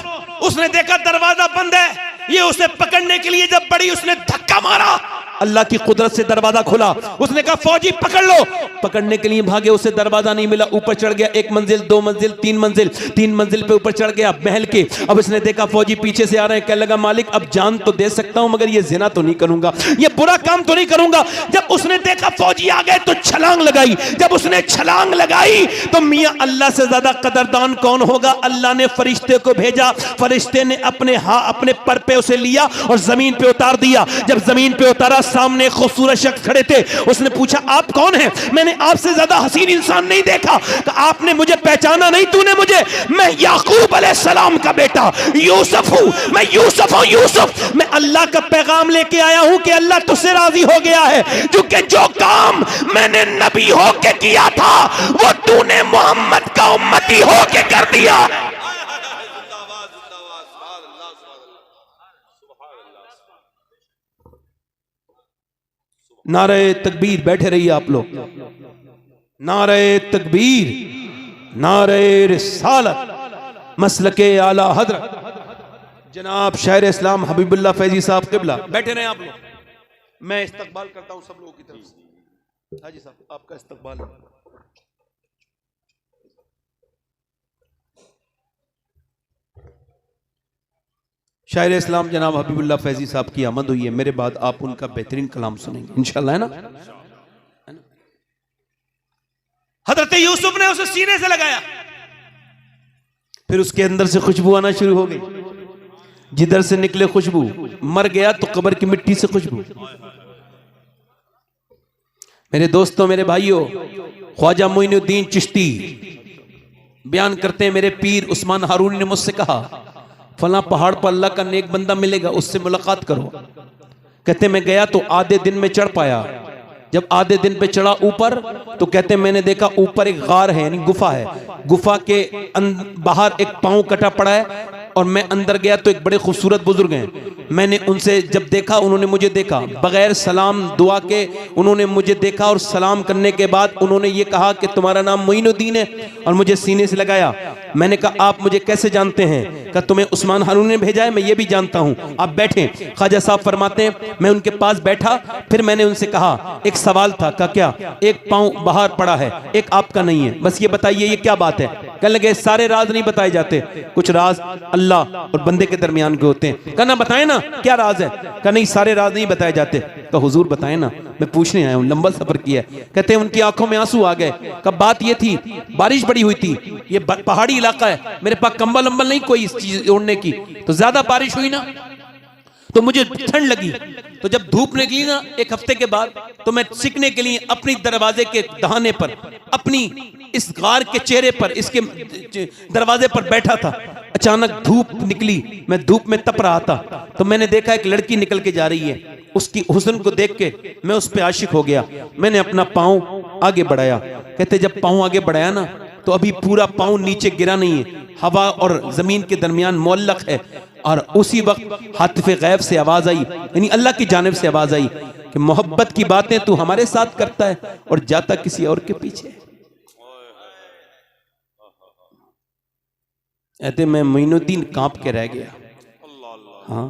S2: उसने देखा दरवाजा बंद है, ये उसे पकड़ने के लिए जब बड़ी उसने धक्का मारा, अल्लाह की कुदरत से दरवाजा खुला। उसने कहा फौजी पकड़ लो, पकड़ने के लिए भागे, उसे दरवाजा नहीं मिला। ऊपर चढ़ गया, 1 मंजिल 2 मंजिल 3 मंजिल, 3 मंजिल पे ऊपर चढ़ गया महल के। अब इसने देखा फौजी पीछे से आ रहे हैं, कहने लगा मालिक अब जान तो दे सकता हूं मगर ये जिना तो नहीं करूंगा, ये बुरा काम तो नहीं करूंगा। जब उसने देखा फौजी आ गए तो छलांग लगाई। जब उसने छलांग लगाई तो मियां अल्लाह से ज्यादा कदरदान कौन होगा, अल्लाह ने फरिश्ते को भेजा, फरिश्ते ने अपने पर पे उसे लिया और जमीन पे उतार दिया। जब जमीन पे उतारा सामने खूबसूरत शख्स खड़े थे। उसने पूछा आप कौन हैं? मैंने आपसे ज्यादा हसीन इंसान नहीं देखा। तो आपने मुझे पहचाना नहीं? तूने मुझे, मैं याकूब अलैहिस्सलाम का बेटा यूसुफ हूं, मैं यूसुफ हूं, यूसुफ। मैं अल्लाह का पैगाम लेके आया हूं कि अल्लाह तुझसे राजी हो गया है, क्योंकि जो काम मैंने नबी होके किया था वो तूने मोहम्मद का उम्मती होके कर दिया। नारे तकबीर, बैठे रहिए आप लोग। नारे तकबीर, नारे रिसालत, मसलके आला हजरत जनाब शायर इस्लाम हबीबुल्लाह फैजी साहब किबला। बैठे रहे आप लोग, मैं इस्तकबाल करता हूं सब लोगों की तरफ से। हाजी साहब आपका इस्तकबाल। शायर इस्लाम जनाब हबीबुल्लाह फैजी साहब की आमद हुई है, मेरे बाद आप उनका बेहतरीन कलाम सुनेंगे इंशाल्लाह, है ना। हजरत यूसुफ ने उसे सीने से लगाया, फिर उसके अंदर से खुशबू आना शुरू हो गई, जिधर से निकले खुशबू, मर गया तो कब्र की मिट्टी से खुशबू। मेरे दोस्तों, मेरे भाइयों, ख्वाजा मोइनुद्दीन चिश्ती बयान करते हैं, मेरे पीर उस्मान हारून ने मुझसे कहा फला पहाड़ पर अल्लाह का नेक बंदा मिलेगा, उससे मुलाकात करो। कहते मैं गया तो आधे दिन में चढ़ पाया। जब आधे दिन पे चढ़ा ऊपर तो कहते मैंने देखा ऊपर एक गार है, यानी गुफा है, गुफा के बाहर एक पांव कटा पड़ा है और मैं अंदर गया तो एक बड़े खूबसूरत बुजुर्ग हैं। मैंने उनसे जब देखा, उन्होंने मुझे देखा, बगैर सलाम दुआ के उन्होंने मुझे देखा और सलाम करने के बाद उन्होंने ये कहा कि तुम्हारा नाम मोइनुद्दीन है, और मुझे सीने से लगाया। मैंने कहा आप मुझे कैसे जानते हैं? कहा तुम्हें उस्मान हारून ने भेजा है, मैं ये भी जानता हूं, आप बैठे। ख्वाजा साहब फरमाते हैं मैं उनके पास बैठा, फिर मैंने उनसे कहा एक सवाल था। कहा क्या? एक पांव बाहर पड़ा है, एक आपका नहीं है, बस ये बताइए ये क्या बात है? कहने लगे सारे राज नहीं बताए जाते, कुछ राज अल्लाह और बंदे के दरमियान के होते हैं। कहना बताए ना क्या राज है? कहा नहीं सारे राज नहीं बताए जाते। कहा हुजूर बताए ना, मैं पूछने आया हूं, लंबा सफर किया है। कहते हैं उनकी आंखों में आंसू आ गए। कब बात ये थी बारिश बड़ी हुई थी, ये पहाड़ी इलाका है, मेरे पास कंबल अंबल नहीं कोई इस चीज ओढ़ने की, तो ज्यादा बारिश हुई ना तो मुझे ठंड लगी। तो जब धूप निकली ना एक हफ्ते के बाद, तो मैं सीखने के लिए अपनी दरवाजे के दहाने पर, अपनी इस गार के चेहरे पर, इसके दरवाजे पर बैठा था। अचानक धूप निकली, मैं धूप में तप रहा था, तो मैंने देखा एक लड़की निकल के जा रही है। उसकी हुस्न को देख के मैं उस पे आशिक हो गया। मैंने अपना पांव आगे बढ़ाया। कहते जब पांव आगे बढ़ाया ना तो अभी पूरा पांव नीचे गिरा नहीं है, हवा और जमीन के दरमियान मुअल्लक है। और उसी वक्त हातिफ़े गैब से आवाज आई, यानी अल्लाह की जानिब से आवाज आई कि मोहब्बत की बातें तू हमारे साथ करता है और जाता किसी और के पीछे। कहते मैं मोइनुद्दीन कांप के रह गया। हाँ,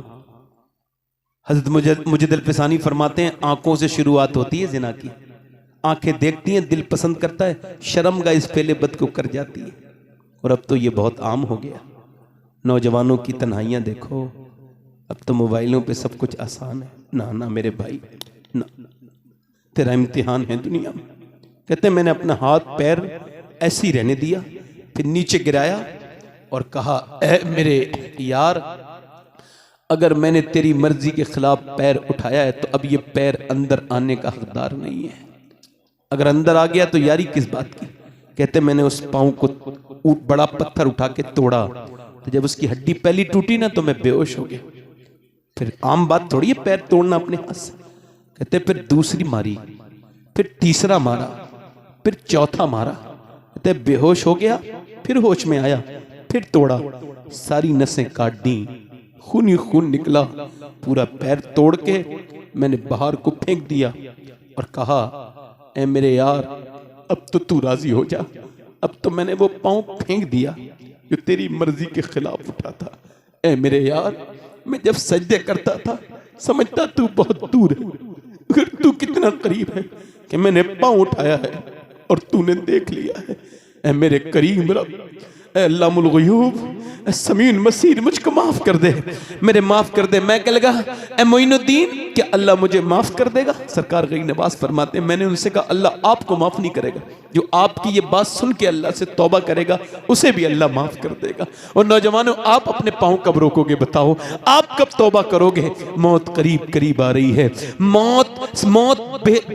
S2: हजरत मुजद्दिद फिसानी फरमाते हैं आंखों से शुरुआत होती है जिना की, आंखें देखती हैं, दिल पसंद करता है, शर्मगा इस फेले बद को कर जाती है। और अब तो ये बहुत आम हो गया। नौजवानों की तन्हाइयां देखो, अब तो मोबाइलों पे सब कुछ आसान है। ना ना मेरे भाई ना, तेरा इम्तिहान है दुनिया में। कहते मैंने अपना हाथ पैर ऐसे ही रहने दिया, फिर नीचे गिराया और कहा ऐ मेरे यार, अगर मैंने तेरी मर्जी के खिलाफ पैर उठाया है तो अब ये पैर अंदर आने का हकदार नहीं है। अगर अंदर आ गया तो यारी किस बात की। कहते मैंने उस पांव को बड़ा पत्थर उठा के तोड़ा, तो जब उसकी हड्डी पहली टूटी ना तो मैं बेहोश हो गया। फिर आम बात थोड़ी है पैर तोड़ना अपने हाथ से। कहते फिर दूसरी मारी, फिर तीसरा मारा, फिर चौथा मारा। कहते बेहोश हो गया, फिर होश में आया, फिर तोड़ा, सारी नसें काट दी, खून ही खून निकला। पूरा पैर तोड़ के मैंने बाहर को फेंक दिया और कहा ऐ मेरे यार, अब तो तू राजी हो जा, अब तो मैंने वो पांव फेंक दिया जो तेरी मर्जी के खिलाफ उठा था। ऐ मेरे यार, मैं जब सजदे करता था समझता तू बहुत दूर है, फिर तू कितना करीब है कि मैंने पांव उठाया है और तूने देख लिया है। ऐ मेरे करीम रब, अल्लाहुल गयूब, समीन मसीर, मुझको माफ कर दे, मेरे माफ कर दे। मैं कह लगा ऐ मोइनुद्दीन, क्या अल्लाह मुझे माफ कर देगा? सरकार गई नवाज फरमाते, मैंने उनसे कहा अल्लाह आपको माफ नहीं करेगा, जो आपकी ये बात सुन के अल्लाह से तौबा करेगा उसे भी अल्लाह माफ कर देगा। और नौजवानों, आप अपने पांव कब रोकोगे बताओ? आप कब तौबा करोगे? मौत करीब करीब आ रही है। मौत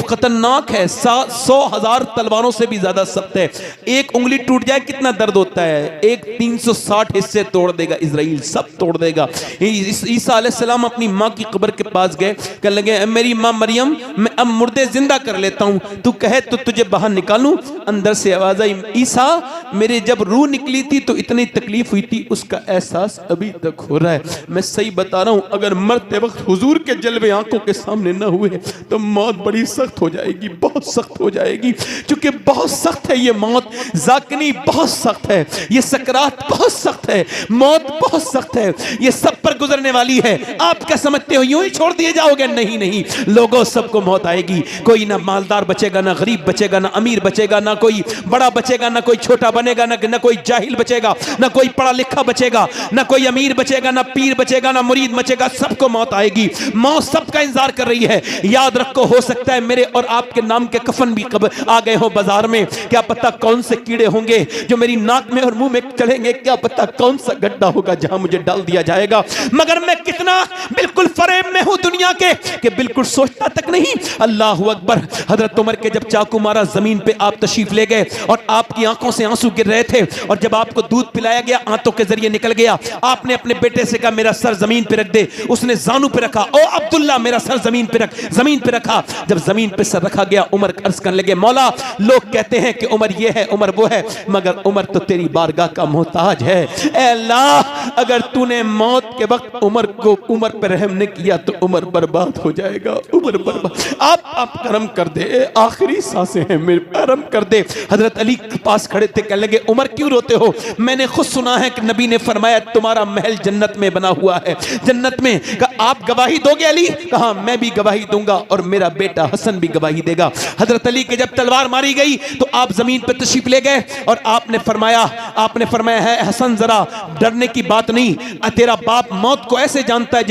S2: खतरनाक है, 100,000 तलवारों से भी ज्यादा सख्त है। एक उंगली टूट जाए कितना दर्द होता है, एक 360 हिस्से तोड़ देगा इजराइल, सब तोड़ देगा। ईसा अलैहिस्सलाम अपनी माँ की कब्र के पास गए, कहने लगे मेरी माँ मरियम, मैं अब मुर्दे जिंदा कर लेता हूँ, तू कहे तो तुझे बाहर निकालूं। अंदर से आवाज आई, ईसा मेरे जब रूह निकली थी तो इतनी तकलीफ हुई थी, उसका एहसास अभी तक हो रहा है। मैं सही बता रहा हूँ, अगर मरते वक्त हुजूर के जलवे आंखों के सामने न हुए तो मौत बड़ी सख्त हो जाएगी, बहुत सख्त हो जाएगी, क्योंकि बहुत सख्त है ये मौत। जाकनी बहुत सख्त है, ये सकरात बहुत सख्त है, मौत बहुत सख्त है, ये सब पर गुजरने वाली है। आप क्या समझते हो यूं ही छोड़ दिए जाओगे? नहीं नहीं लोगों, सबको मौत आएगी। कोई ना मालदार बचेगा, ना गरीब बचेगा, ना अमीर बचेगा, ना कोई बड़ा बचेगा, ना कोई छोटा बनेगा, ना कोई जाहिल बचेगा, ना कोई पढ़ा लिखा बचेगा, ना कोई अमीर बचेगा, ना पीर बचेगा, ना मुरीद बचेगा, सबको मौत आएगी। मौत सबका इंतजार कर रही है। याद रखो, हो सकता है मेरे और आपके नाम के कफन भी कब आ गए हो बाजार में, क्या पता कौन से कीड़े होंगे जो मेरी नाक में और मुंह में चढ़ेंगे, क्या पता कौन सा गड्ढा होगा जहां मुझे डाल दिया जाएगा। मगर मैं कितना बिल्कुल फरेब में हूं दुनिया के कि बिल्कुल सोचता तक नहीं। अल्लाह अकबर। हजरत उमर के जब चाकू मारा, जमीन पे आप तशरीफ ले गए और आपकी आंखों से आंसू गिर रहे थे, और जब आपको दूध पिलाया गया आंतों के जरिए निकल गया, आपने अपने बेटे से कहा मेरा सर जमीन पे रख दे, उसने जानू पे रखा, ओ अब्दुल्ला मेरा सर जमीन पे रख, जमीन पे रखा। जब जमीन पे सर रखा गया, उमर अर्ज करने लगे, मौला लोग कहते हैं कि उमर ये है, उमर वो है, मगर उमर तो तेरी बारगाह का मोहताज है। ए अल्लाह, अगर तूने मौत के वक्त उमर पे रहम नहीं किया तो उमर बर्बाद बर्बाद हो जाएगा, उम्र बर्बाद। आप करम कर दे, आखिरी सांसें हैं मेरे, करम कर दे। हजरत अली के पास खड़े थे, कहने लगे उमर क्यों रोते हो? मैंने खुद सुना है कि नबी ने फरमाया तुम्हारा महल जन्नत में बना हुआ है, जन्नत में। कहा आप गवाही दोगे अली? कहा मैं भी गवाही दूंगा और मेरा बेटा हसन भी गवाही देगा। हजरत अली के जब तलवार मारी गई तो आप जमीन पर तशरीफ ले गए और आपने फरमाया है हसन जरा डरने की बात नहीं, तेरा बाप मौत को ऐसे जानता है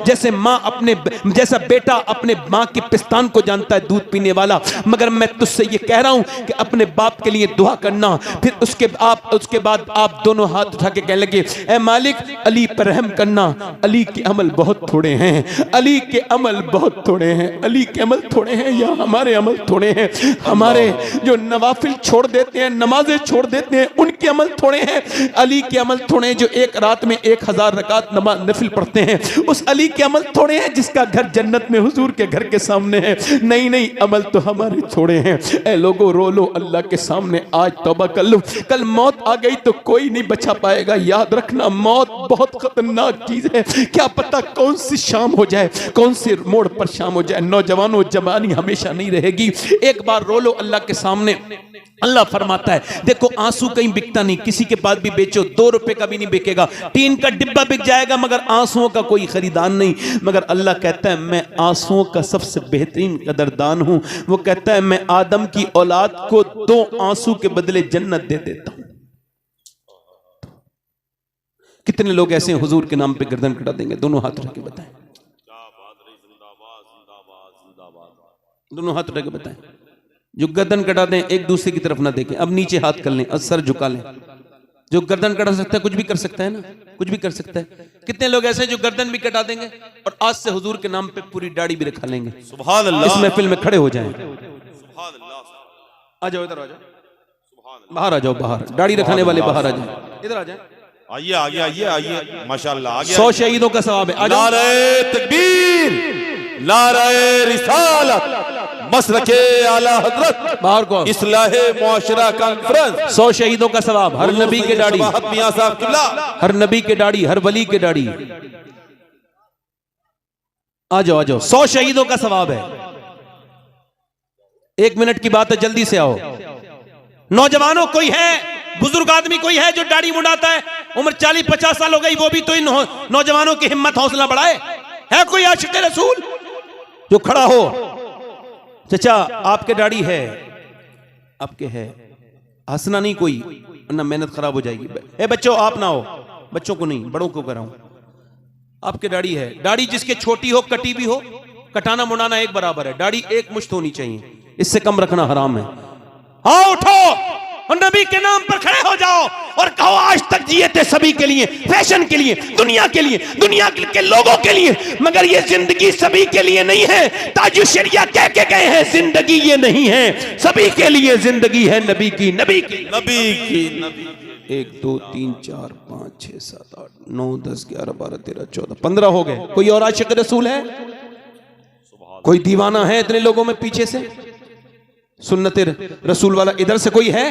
S2: जैसे माँ अपने, जैसा बेटा अपने माँ के पिस्तान को जानता है, दूध पीने वाला। मगर मैं तुझसे ये कह रहा हूं कि अपने बाप के लिए दुआ करना। फिर उसके बाद आप दोनों हाथ उठा के कहने लगे ऐ मालिक अली पर रहम करना, अली के अमल बहुत थोड़े हैं, अली के अमल बहुत थोड़े हैं, अली के अमल थोड़े हैं या हमारे अमल थोड़े हैं? हमारे जो नवाफिल छोड़ देते हैं, नमाजें छोड़ देते हैं, उनके अमल थोड़े हैं, अली के अमल थोड़े हैं जो एक रात में 1000 रकात नमाज नफिल पढ़ते हैं, उस अली के अमल थोड़े हैं जिसका घर जन्नत में हुजूर के घर के सामने है। नहीं, अमल तो हमारे थोड़े हैं। ए लोगो रो लो अल्लाह के सामने, आज तौबा कर लो, कल मौत आ गई तो कोई नहीं बचा पाएगा। याद रखना मौत बहुत खतरनाक चीज है, क्या पता कौन सी शाम हो जाए, कौन से मोड़ पर शाम हो जाए। नौजवानों जवानी हमेशा नहीं रहेगी, एक बार रो लो अल्लाह के सामने। अल्लाह फरमाता है देखो आंसू कहीं बिकता नहीं, किसी के पास भी बेचो 2 रुपए का भी नहीं बिकेगा, टीन का डिब्बा बिक जाएगा मगर आंसुओं का कोई खरीदार नहीं। मगर अल्लाह कहता है मैं आंसुओं का सबसे बेहतरीन कदरदान हूं। वो कहता है मैं आदम की औलाद को 2 आंसू के बदले जन्नत दे देता हूं। कितने लोग ऐसे हुजूर के नाम पे गर्दन कटा देंगे? दोनों हाथ रख के बताएं, दोनों हाथ उठा के बताएं। जो गर्दन कटा दें एक दूसरे की तरफ ना देखें, अब नीचे हाथ कर लें और सर झुका लें। जो गर्दन कटा सकता है कुछ भी कर सकता है ना, कुछ भी कर सकता है। कितने लोग ऐसे जो गर्दन भी कटा देंगे और आज से हुजूर के नाम पे पूरी दाढ़ी भी रखा लेंगे?
S3: सुभान अल्लाह।
S2: इस महफिल में खड़े हो जाएं।
S3: सुभान अल्लाह।
S2: आ जाओ इधर, आ जाओ बाहर, आ जाओ बाहर, दाढ़ी रखने वाले बाहर आ जाए, इधर आ जाए।
S3: आइए आइए आइए आइए, माशाअल्लाह आ गया।
S2: 100 शहीदों का सवाब है।
S3: नारे तकबीर, नारे रिसालत, मसरके आला हजरत,
S2: बाहर को
S3: इस्लाहे मुआशरा कॉन्फ्रेंस।
S2: 100 शहीदों का सवाब, हर नबी के दाढ़ी,
S3: मियां साहब किबला,
S2: हर नबी के दाढ़ी, हर वली के दाढ़ी। आ जाओ आ जाओ, 100 शहीदों का सवाब है। 1 मिनट की बात है, जल्दी से आओ। नौजवानों कोई है, बुजुर्ग आदमी कोई है जो दाढ़ी मुंडाता है, उम्र 40-50 साल हो गई, वो भी तो इन नौजवानों की हिम्मत हौसला बढ़ाए। है कोई आशिक रसूल जो खड़ा हो? चचा आपके दाढ़ी है, आपके है, हंसना नहीं कोई वरना मेहनत खराब हो जाएगी। ए बच्चों आप ना हो, बच्चों को नहीं बड़ों को कराऊं। आपके दाढ़ी है, दाढ़ी जिसके छोटी हो कटी भी हो, कटाना मुंडाना एक बराबर है, दाढ़ी एक मुश्त होनी चाहिए, इससे कम रखना हराम है। आओ उठो और नबी के नाम पर खड़े हो जाओ और कहो आज तक जिए थे सभी के लिए, फैशन के लिए, दुनिया के लिए, दुनिया के लोगों के लिए, मगर ये जिंदगी सभी के लिए नहीं है। ताजु शरिया कह के गए हैं जिंदगी ये नहीं है, सभी के लिए जिंदगी है नबी की, नबी की,
S3: नबी की, नबी।
S2: 1 2 3 4 5 6 7 8 9 10 11 12 13 14 15 हो गए। कोई और आशिक रसूल है? कोई दीवाना है इतने लोगों में पीछे से? सुन्नते रसूल वाला इधर से कोई है?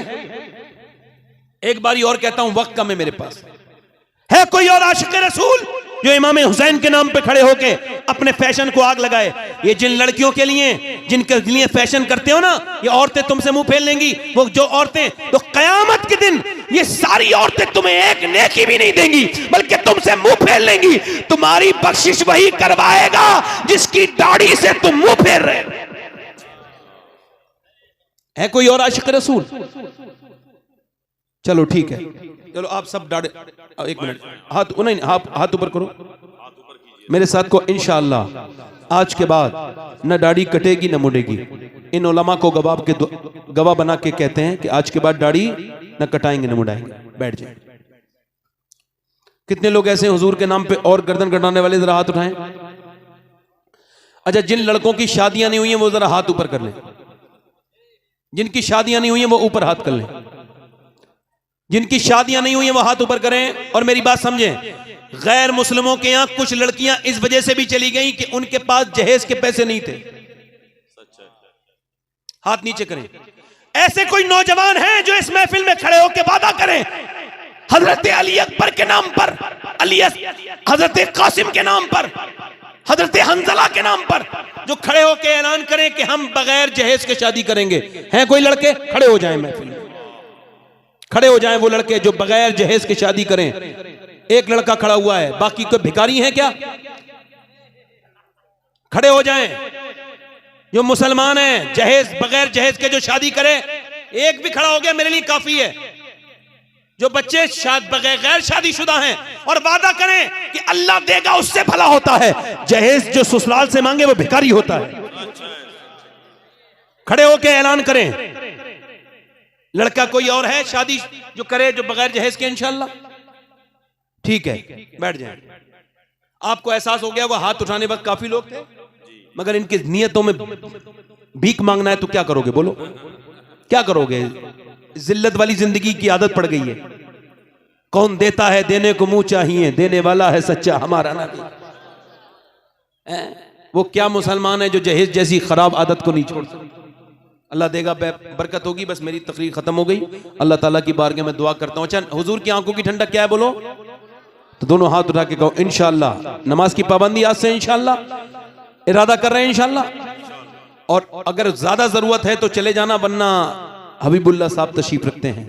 S2: एक बारी और कहता हूं, वक्त कम है मेरे पास। है कोई और आशिक रसूल जो इमाम हुसैन के नाम पे खड़े होके अपने फैशन को आग लगाए? ये जिन लड़कियों के लिए, जिनके लिए फैशन करते हो ना, ये औरतें तुमसे मुंह फेर लेंगी। वो जो औरतें तो कयामत के दिन ये सारी औरतें तुम्हें एक नेकी भी नहीं देंगी, बल्कि तुमसे मुंह फेर लेंगी। तुम्हारी बख्शिश वही करवाएगा जिसकी दाढ़ी से तुम मुंह फेर रहे हो। है कोई और आशिक रसूल? चलो ठीक है, चलो आप सब दाढ़ी, 1 मिनट, हाथ नहीं, हाथ ऊपर करो मेरे साथ को। इंशाअल्लाह आज के बाद न दाढ़ी कटेगी न मुड़ेगी। इन उलमा को गवाह बना के कहते हैं कि आज के बाद दाढ़ी न कटाएंगे न मुड़ाएंगे। बैठ जाए। कितने लोग ऐसे हुजूर के नाम पे और गर्दन कटाने वाले, जरा हाथ उठाएं। अच्छा, जिन लड़कों की शादियां नहीं हुई हैं वो जरा हाथ ऊपर कर लें। जिनकी शादियां नहीं हुई हैं वो ऊपर हाथ कर लें। जिनकी शादियां नहीं हुई हैं वो हाथ ऊपर करें। और मेरी बात समझें, गैर मुस्लिमों के यहां कुछ लड़कियां इस वजह से भी चली गई कि उनके पास जहेज के पैसे नहीं थे। हाथ नीचे करें। ऐसे कोई नौजवान हैं जो इस महफिल में खड़े होकर वादा करें हजरत अली अकबर के नाम पर, हजरत कासिम के नाम पर, हजरत हंजला के नाम पर, जो खड़े होकर ऐलान करें कि हम बगैर जहेज के शादी करेंगे। हैं कोई लड़के? खड़े हो जाएं महफिल में, खड़े हो जाएं वो लड़के जो बगैर जहेज के शादी करें। एक लड़का खड़ा हुआ है, बाकी कोई भिखारी हैं क्या? खड़े हो जाएं जो मुसलमान हैं, जहेज बगैर जहेज के जो शादी करे। एक भी खड़ा हो गया मेरे लिए काफी है। जो बच्चे गैर शादीशुदा हैं और वादा करें कि अल्लाह देगा उससे भला होता है, जहेज जो ससुराल से मांगे वो भिखारी होता है। खड़े होकर ऐलान करें। लड़का कोई और है शादी जो करे जो बगैर जहेज के? इंशाल्लाह ठीक है, बैठ जाएं। आपको एहसास हो गया वो हाथ उठाने वक्त काफी लोग थे, मगर इनकी नियतों में भीख मांगना है तो क्या करोगे? बोलो क्या करोगे? जिल्लत वाली जिंदगी की आदत पड़ गई है। कौन देता है देने को मुंह चाहिए, देने वाला है सच्चा हमारा नबी। वो क्या मुसलमान है जो जहेज जैसी खराब आदत को नहीं छोड़ सकता? अल्लाह देगा, बरकत होगी। बस मेरी तकरीर खत्म हो गई। अल्लाह ताला की बारगाह में दुआ करता हूं। अच्छा, हुजूर की आंखों की ठंडक क्या है? बोलो तो दोनों हाथ उठा के कहो इंशाअल्लाह। नमाज की पाबंदी आज से इंशाअल्लाह इरादा कर रहे हैं इंशाअल्लाह। और अगर ज्यादा जरूरत है तो चले जाना, वरना हबीबुल्लाह साहब तशरीफ रखते हैं,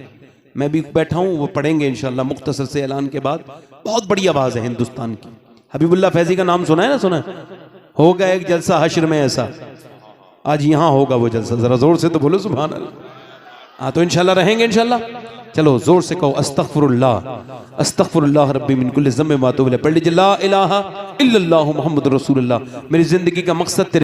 S2: मैं भी बैठा हूं, वो पढ़ेंगे इंशाअल्लाह मुख्तसर से ऐलान के बाद। बहुत बड़ी आवाज है हिंदुस्तान की। हबीबुल्लाह फैजी का नाम सुना है ना? सुना है? होगा एक जलसा हश्र में ऐसा, आज यहां होगा वो जलसा। जरा जोर से तो बोलो सुभान अल्लाह। हाँ तो इंशाल्लाह रहेंगे इंशाल्लाह। चलो जोर से कहो अस्तगफिरुल्लाह अस्तगफिरुल्लाह रब्बी मिन कुल्लि ज़म्बिन व अतूबु इलैह। पढ़ लीजिए ला इलाहा इल्लल्लाहु मुहम्मदुर रसूलुल्लाह। मेरी जिंदगी का मकसद तेरे